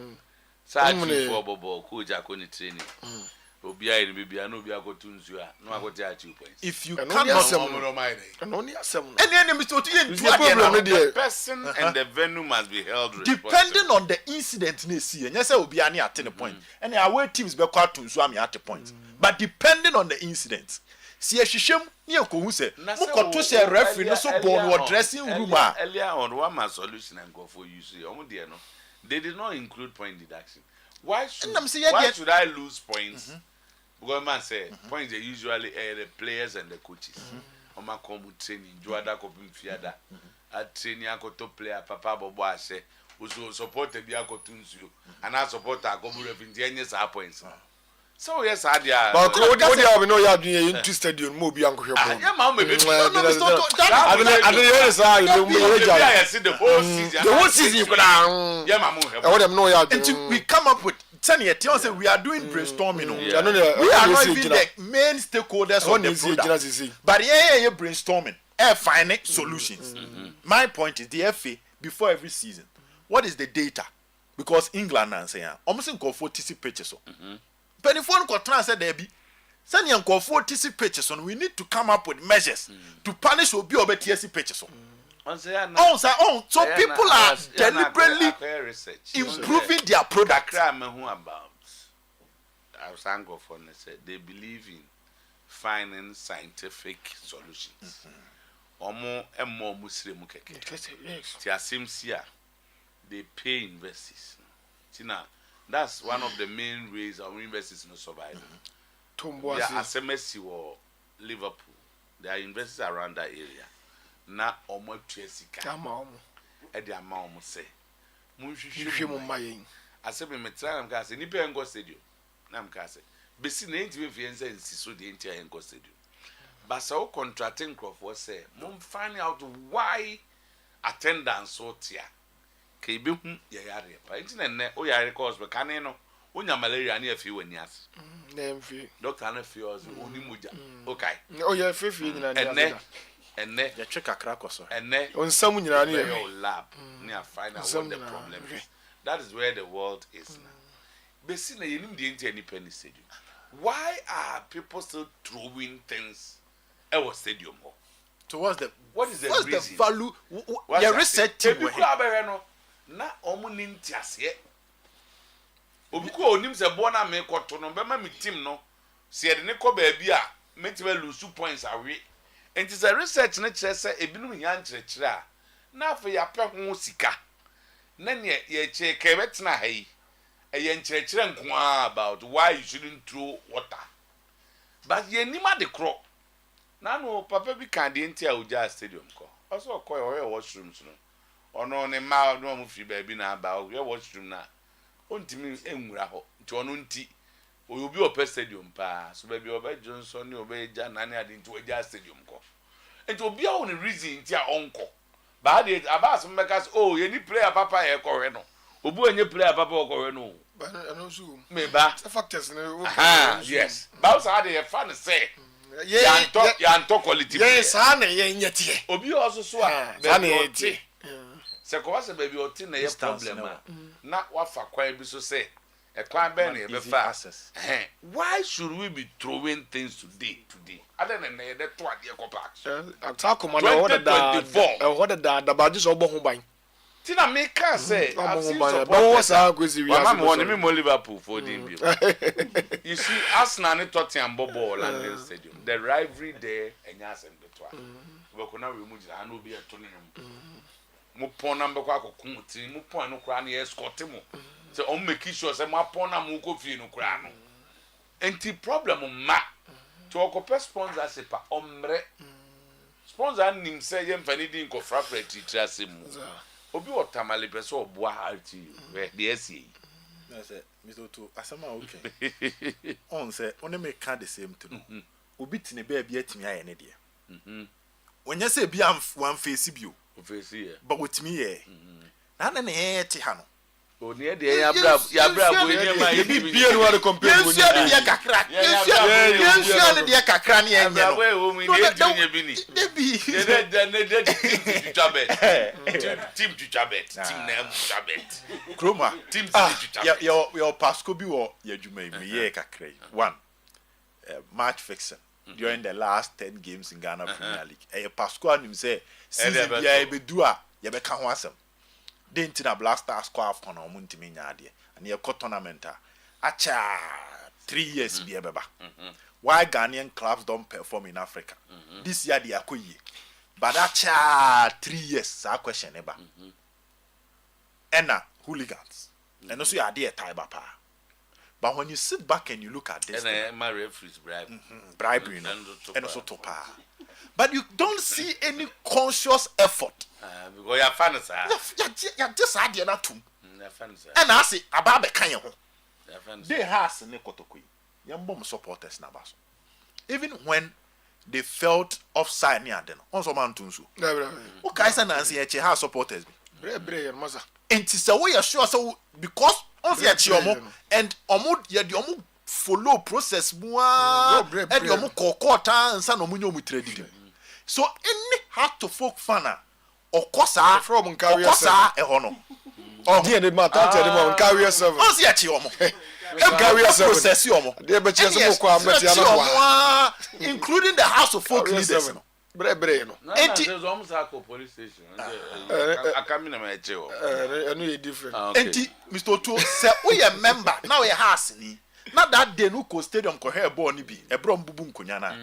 Side for bobo ko jako ni training. Obia ni bibia no bia go tunzu a no agote a 2 points. If you cannot the person and the venue must be held responsible. Depending on the incident na see enya say obia ni at 10 point and away teams be kwa tunzu am at point but depending on the incident see ehwehwem ni ekohu say mukoto say referee no so ball no dressing room a earlier on one man solution and go for you see omo there no they did not include point deduction. Why should I lose points? Because man say points are usually the players and the coaches. Oma come training, Joada kopim fiada. At training ako top player Papa Bobo say, who support the Biako Tunzu, and I support a go revenue points. So yes, I dia. But what do you know you are doing interested in movie uncle here? Yeah, mama, baby. I see the whole season. The whole season you could yeah, mama. I want them know you are doing. We come up with say we are doing brainstorming. We are not even the main stakeholders on the product. But yeah, brainstorming. Finding solutions. My point is the FA before every season. What is the data? Because England and say almost go 40 pitches. Penifone Cotran said there be send young go 40 pitches on. We need to come up with measures to punish Obi or TSC pitches. So people are deliberately improving their product. They believe in finding scientific solutions. More Muslim they pay investors. That's one of the main ways our investors no survive. There are SMSC or Liverpool. There are investors around that area. Na omo tuesika e de ama omo se munhwehwe mo mayen asebe metra am ka se nipa engo stadium na am ka se besi na enti fe ense nsiso de enti engo stadium basa o contracting crop for say mum find out why attendance so tia ka ibe hu ye yare pa enti na ne o yare cause be kan no onya malaria na afi wani as na emfi doctor na fi ozo oni muja okay o ye fefi nyina na and then you check a crack or so. And then on some your lab near find out what the problem is. That is where the world is now. Basically, you need any penny stadium. Why are people still throwing things at our stadium? So what's the reason? The value? Your research team. Na omunim tiase. Obuko onim se bona me koto no be ma me team no. Se de ne ko ba bia metiwe lose points away. And it's a research na chere say ebinu nya nkyerɛkyerɛ a na afa ya pɛ ho sika na ne ye cheke betena ha yi e nkyerɛkyerɛ nko about why you shouldn't throw water but ye nima de kro na no papa bi kan de ntia oja stadium ko also ko ye washrooms no ono ne ma no mu fi ba bi na ba o ye washroom na ontimi enwura ho nti ono nti obi o stadium pa so baby oba Johnson ni oba eja nani ade nti oja stadium ko enti obi a on reason nti a onko ba de abas mbekas oh ye ni player papa ye ko hwe no Obu enye player papa okore no. But I know so. Me ba. The factors no. Yes. Bounce how dey fan say. Yeah, talk quality. Yes, ane ye nyete. Obi also so a. Ane ti. Se ko wase baby oti na ye problem na wafa kwan bi so say e kwan ben e be fa access. Why should we be throwing things today? Other than the to ade ko park. Attack commander order da ba just obo ho ban. Tina me can say but what's our crazy we are me Liverpool for the you see Arsenal and Tottenham Bobo London Stadium. The rivalry there and yes and the twa. We could not remove the hand will be a tournament. Mupon number kwako kunti mupon no kra na escort mo. So on make sure say mapon na mu ko fie no kra no. Enti problem ma to okopɛ sponsor pa omre. Sponsor nim say yem fani din ko frapre titira semu. Obi otamale pese oboa harti we the SCA. Na say Mr. Otuo asama okay. On say on me can the same thing. Obi tine ba bia timi aye ne de. Onya say bia wan face bio. Face here. But with me ye. Na na ne te ha no. Oni e de ya bra bo ni ma ye bi bia no wa compare go ni. Ye kakra. Ye ne de kakra ne ye no. We o mi ne ye bi ni. Debi. De team to Chabet. Team na Chabet. Kroma. Team to Chabet. Your Pasco bi wo ye djuma mi ye kakra. One. Match fixing during the last 10 games in Ghana Premier League. E Pasco anim say season bia e be do a ye be ka ho asem. Den tina Black Stars kwa afcon na omu ntimi nya ade. And ye ko tournament acha 3 years bi e beba. Why Ghanaian clubs don't perform in Africa? This year they akoyi. But acha 3 years sa question eba. Ena hooligans. And also you are there tie papa. But when you sit back and you look at this, and my referees bribery, and also topa. But you don't see any conscious effort. Because you are fans, you just had the another. And I say about the kind of they has ne kotokui. Young bomb supporters na baso. Even when they felt offside near them, also man tunsu. Okay, say na say eche has supporters. And it's a way sure so because of your chiomo and omo ye de omo follow process mua and de omo kokota and san omo nyomu trade. So any hard to folk fana okosa from carrier okosa e hono. Oh, dear the matter the carrier 7. O si chiomo. Carrier 7 process yomo. Dey be chese mo kwa meti including the house of folk leaders. Bre no. Enti almost like a police station. I come in my chair. I know you different. Enti Mr. Otuo say we a member now we house ni. Not that day no ko stadium ko hair ball ni bi. E bro mbubu nkonya na.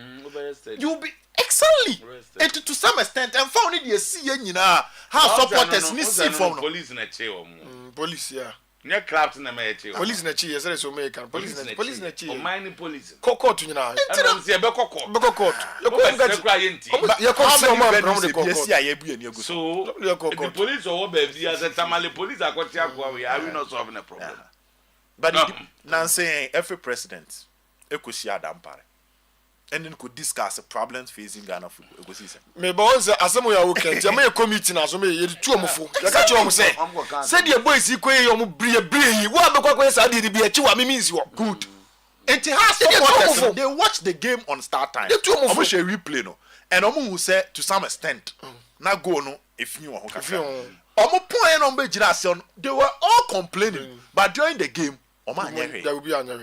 You be exactly. And to some extent and found it you see nyina how supporters ni see from police na chair. Police yeah. Nya clubs na my chair. Police na chi yes so make police na chi. O mining police. Court nyina. And say be court. You go ngaji. You come say man from the court. So the police or be as a Tamale police akwati akwa we are not solving a problem. But now saying every president ekosi adampare. And then could discuss the problems facing Ghana football. Me bonze asemo ya weekend. Ya me committee na so me ye tu omfo. Ya ka chi omo say. Say the boys ikwe ye omo brie yi. Wo abekwa kwen sa di bi e chi wa me means wo. Good. And it has supporters. They watch the game on start time. They tu omfo. Omo share replay no. And omo who say to some extent na go no if you ho kakra. Omo point no be jira ase on. They were all complaining. But during the game omo anya there will be anya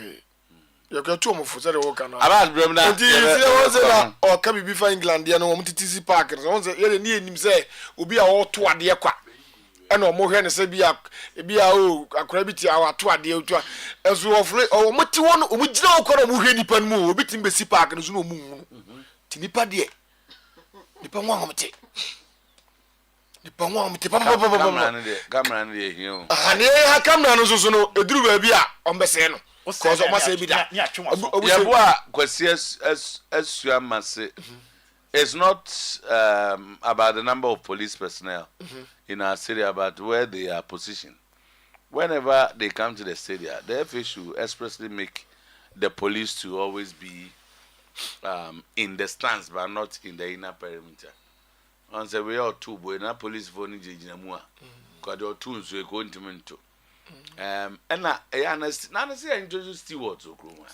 you can tell me for the work now. About Bremna. And the or can be before England, you know, TTC Park. And once you need him say, will be our 2 a dear quack. And no more than say, be a crabby hour 2 a dear. As we offer or much one which no corner will any pen move, beating Bessie Park and no moon. Tinipa dear. The Pamamate. The Pamamate. Come around here. And I come down also no a drew baby on Besseno. Because I must say that. Yabua kwesies as you must say. It's not about the number of police personnel in our city, about where they are positioned. Whenever they come to the stadium, the FA should expressly make the police to always be in the stands, but not in the inner perimeter. On the way or two, but na police phone in Jinamua. Because there are two so going to And I say I introduced Stewart to Kruma.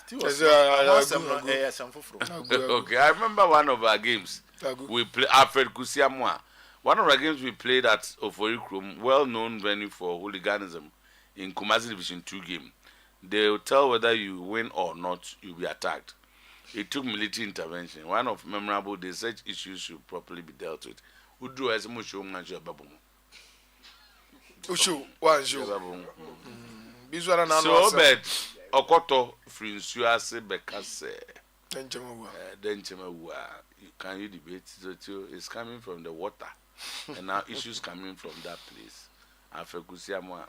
Okay, I remember one of our games. We play Alfred Kusiamwa. One of our games we played at Oforikrum, well-known venue for hooliganism in Kumasi Division 2 game. They will tell whether you win or not, you'll be attacked. It took military intervention. One of memorable days, such issues should properly be dealt with. Who do as much babu? Ushu, one show. So bad. Okoto Frinsuase Bekase. Then can you debate? It's coming from the water, and now issues coming from that place. After Kusiamwa,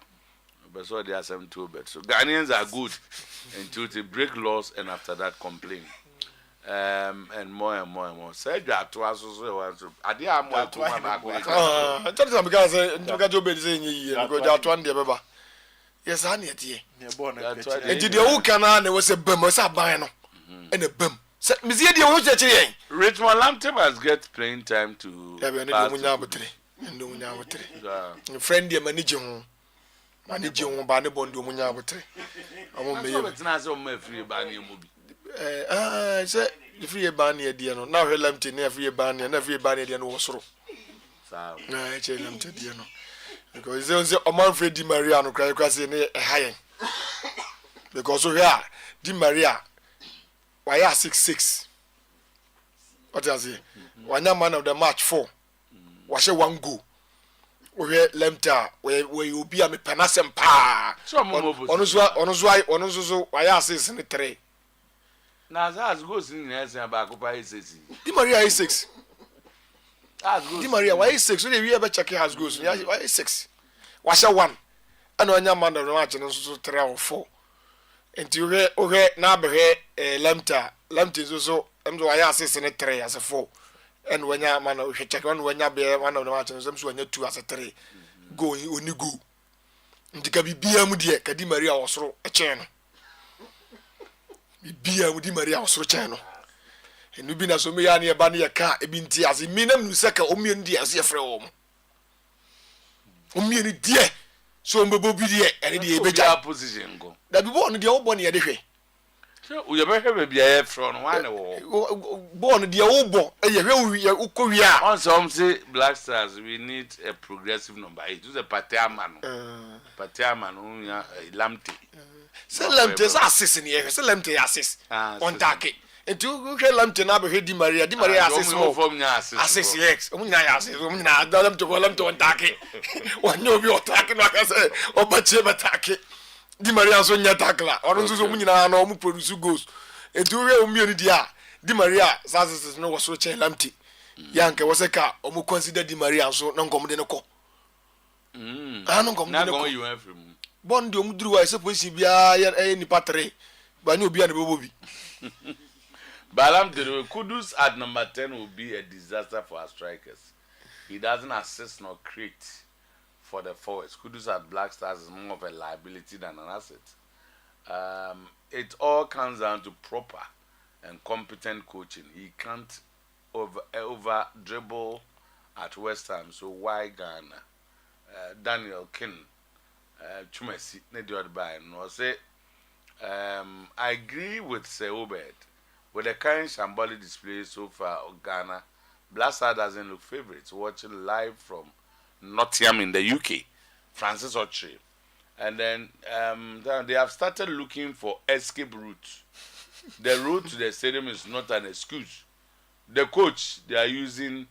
but so there are some too bad. So Ghanaians are good until they break laws, and after that complain. And more and more and more. Say that to us also. I did am more to my back. I tell you because you be saying you go that one there, baba. Yes, I need it. And did you can there was a bum was a bino and a bum. Monsieur, you was a Richmond Lamptey must get playing time to friend the manager Bani Bondo Munyabotre. I won't be able to answer my free banny movie. Say the free banny at the end. Now he left in every banny and every banny at was so. I tell him to the end. Because there's a man for Di Maria no cry across in a high. Because we are Di Maria. Why are 6-6? What does he? One man of the match 4. Wash a one go. We lemta where you be a me panasem pa. Onuzwa why are 6 in the 3. Now that's goes in as about Di Maria is 6. Di Maria why is 6? We ever check has goes. Why is 6? Wash a 1. And one man of the match and also 3 or 4. And you now be lemta is also why are 6 in the 3 as a 4. And when you man we check on when you be one of the matches when you 2 as a 3 go when you go ndika bibia mu de ka Di Maria osoro e chen no bibia mu Di Maria osoro chen no enu bi na so me ya na e ba na ye ka e bi nti ase mi na mu seka o mi ndi ase e frɛ wo o mi ni die so mbebo bi de e de e beja position go da bi bo no de wo bo na ye de hwe so you better have be a from one born the obo you ukowia on some say Black Stars we need a progressive number 8 to the Patiaman Lamte say Lamte assist in here say Lamte assist on target and you Lamte na be Di Maria assist assist yes omunya assist omunya dalam to on target one no be on target no ka say obache batake Di Maria so nya tackler onu so mu nyina na omu produce goals etu we omieni dia Di Maria sases no was so chen Lamte yanke waseka omu consider Di Maria so na ngom de ne ko no ngom de ne ko you went from bon de omu duru wa se position bia ya ni patre ba ni obi an be bobi Balam de Kudus at number 10 will be a disaster for our strikers. He doesn't assist nor create for the forwards. Kudus at Black Stars is more of a liability than an asset. It all comes down to proper and competent coaching. He can't over dribble at West Ham. So why Ghana? Daniel King, Chumesi, no say. I agree with Seobed. With the current shambolic display so far of Ghana, Black Stars doesn't look favorites. Watching live from Nottingham in the UK, Francis Oche. And then they have started looking for escape routes. The route to the stadium is not an excuse. The coach they are using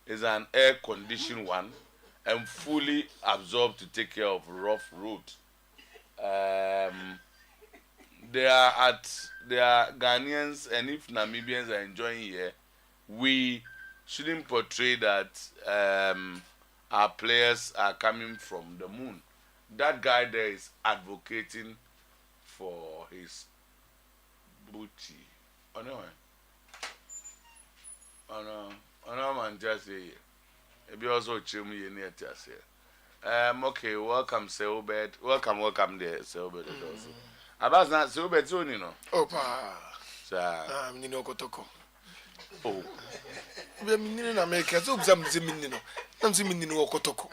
is an air-conditioned one and fully absorbed to take care of rough road. They are Ghanaians, and if Namibians are enjoying here, we shouldn't portray that our players are coming from the moon. That guy there is advocating for his booty. Oh no, man, just say. Maybe also chill me in here, just here. Okay, welcome, Seobed. Welcome there, Seobed. Abas na Seobed soon, you know. Opa. Sa. Nino kotoko. Oh. We are in America, so some minino. Some minino kotoko.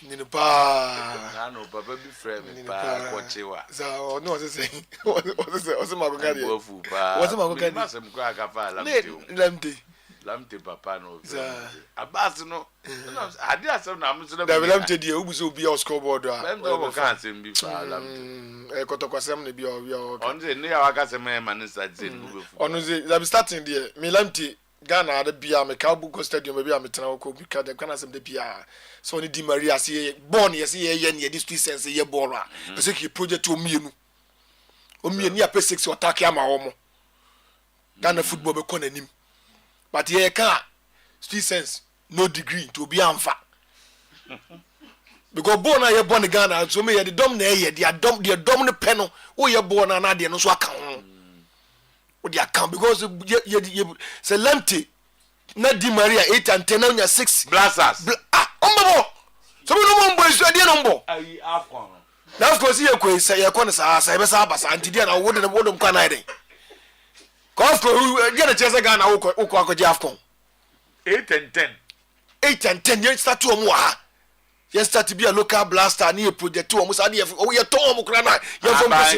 Nini pa. I know Papa be friend me pa kochewa. So no was saying. Was my gadi. Was my gadi. Masem kwa kafa lamte. Lamte papa no. Abas no. Adi asem na amso na. Da lamte die ubu so bia scoreboard a. Lamte kan asem bi pa lamte. Kotokwasem ne bia o. Onze ne ya waka sem e manisa tin bubefu. Ono ze da be starting die. Me lamte Ghana the bia me Kabuko stadium be bia me tena ko because dem kana asem de bia. So ni Di Maria see born yes ye ne this 2 cents ye ball a. So ki project o mienu. O mienu ya P6 attack ama omo. Ghana football be kon anim. But here can 3 cents no degree to be amfa. Because born na ye born Ghana so me ye the dom na ye the dom ne peno o ye born na de no so aka ho. O the account because ye say Lamte na Di Maria 8 and 10 na 6 blasters. Ombabo. So me no mo so de no mbo. Ayi afcon. Na of course ye ko say ye ko na sa be sa abasa anti dia na wo de kwa na den. Cause you get a chance Ghana who AFCON 8 and 10. 8 and 10 you start to you start to be a local blaster near project to almost you Tom Ukraine you from a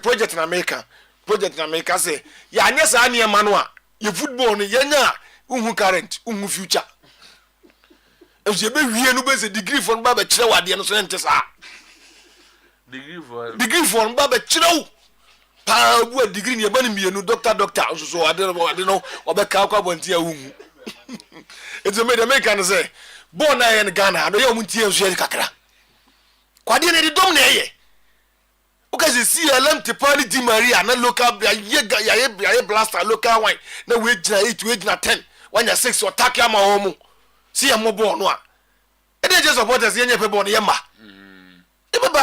project in America say ya anyes ania manua you football ni yenya unhu current unhu future if you be wie no be degree for ba kire wade no so ente sa degree for ba kire pa bu degree ni eba ni mienu doctor so ade no obeka kwa bonti ahun ezo me de make an say born na in Ghana no ye omunti enso ye kakra kwade ne de dom na ye o ka see Lamte pani Di Maria na local ye blaster local wine na we gina 8 we gina 10 wanya 6 attack ama homo see am born no a e dey just supporters ye nyepe born ye ma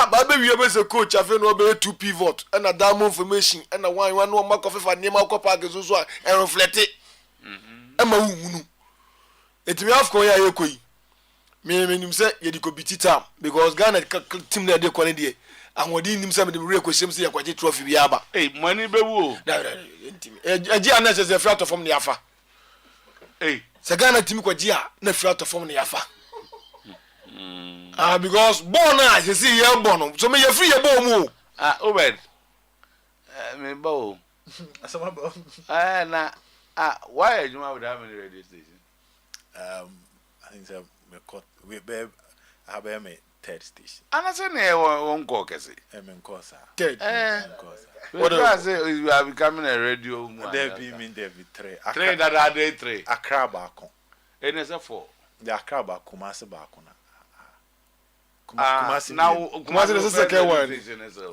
ba be wi be se coach afi no be 2 pivot and a diamond formation and a one no mark of fa nema ko park so a reflect e ma wunu etimi afko ya yekoyi me nim say ye di ko biti tam because Ghana team na dey kone dey anwodi nim say me dey re ko shem say yakwaje trophy bi aba money be wo entimi eji ana se free out of form ne yafa se Ghana team ko ji a na free out of form ne yafa because born na you see here born so me you free your born mu Obed me bo asama bo na why you with how many radio stations I think me cut we be have me third station ana say na won ko kese me nko sa third what do I say you are becoming a radio there be 3 that are day 3 Accra ba kon and is 4 the Accra ba Kumasi ba kon Kumasi is the second one.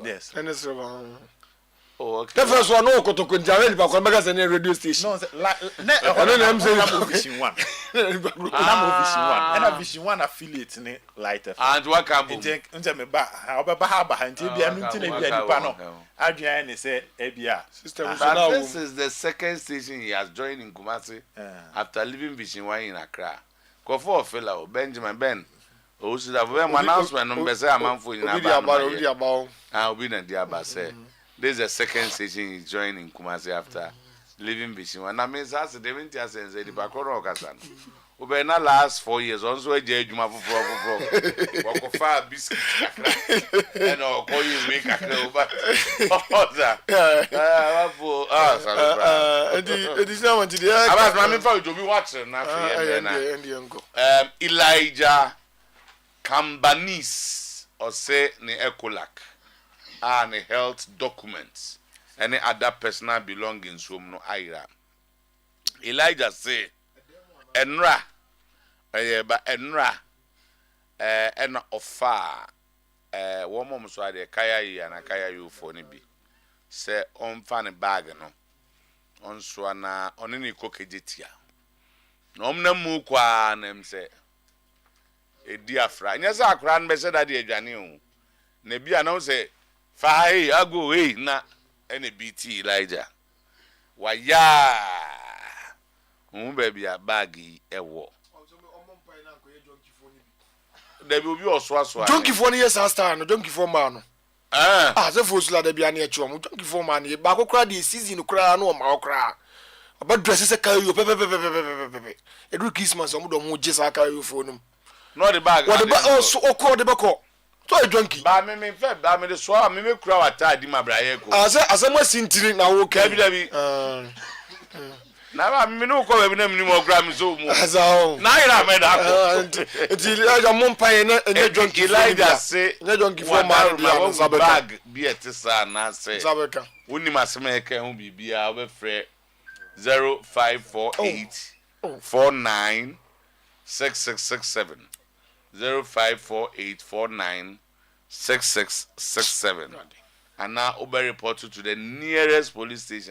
Yes. And it's oh, okay. The first one, no, Kotokunjari, but Commagas and radio station. No, I'm saying Vision 1. And a Vision 1 affiliate in lighter. And what can be me back, however, behind you be a meeting panel. Adrian said, Abia. This is the second station he has joined in Kumasi after leaving Vision 1 in Accra. Go for a fellow, Benjamin Ben. O should have an announcement on Bessa Manfo in Abba. I'll be in Diaba say. This is the second station he joined in Kumasi after leaving Vision 1. I mean, that's the 70 years and the Bakoro Kasan. Ube na last 4 years, also a judgment for Wako far biscuit. And I'll call you make a clue. But it is now until the I was to be watching. Elijah Cambanis or say ne Ecolak are ne health documents any other personal belongings from no Ira. Elijah say enra ba enra en ofa wo mom so ade kaya yi na kaya yu for ne bi say on fa ne bag no on so na on ne kokejetia no omna mu kwa na em say edi afra nyesa akra no be say that adwane o na bia na say fa hey ago hey na ene BT Elijah waya baby a bagi ewo there will be also donkey for years star no donkey for man say for sula there be an echo donkey for man e ba kokra the season kra no ma okra about dress say kayo pepe e do Christmas omo do mo je sa kayo for no No the bag. What the bag? Oh, so call the bako. So a junkie. Ba me fe ba me the so me kura wata di mabraye ko. Asa mo sintiri na wo ka bi da bi. Na ba me no ko be na me mo kura me so mo. Asa o. Na ira me da ko. Enti ya mo mpan na junkie Elijah say na junkie for man dia sabeka. Bag bi etisa na say. Sabeka. Woni masema eka hu bibia we frɛ 0548 49 6667 0548 49 6667 and now Uber report to the nearest police station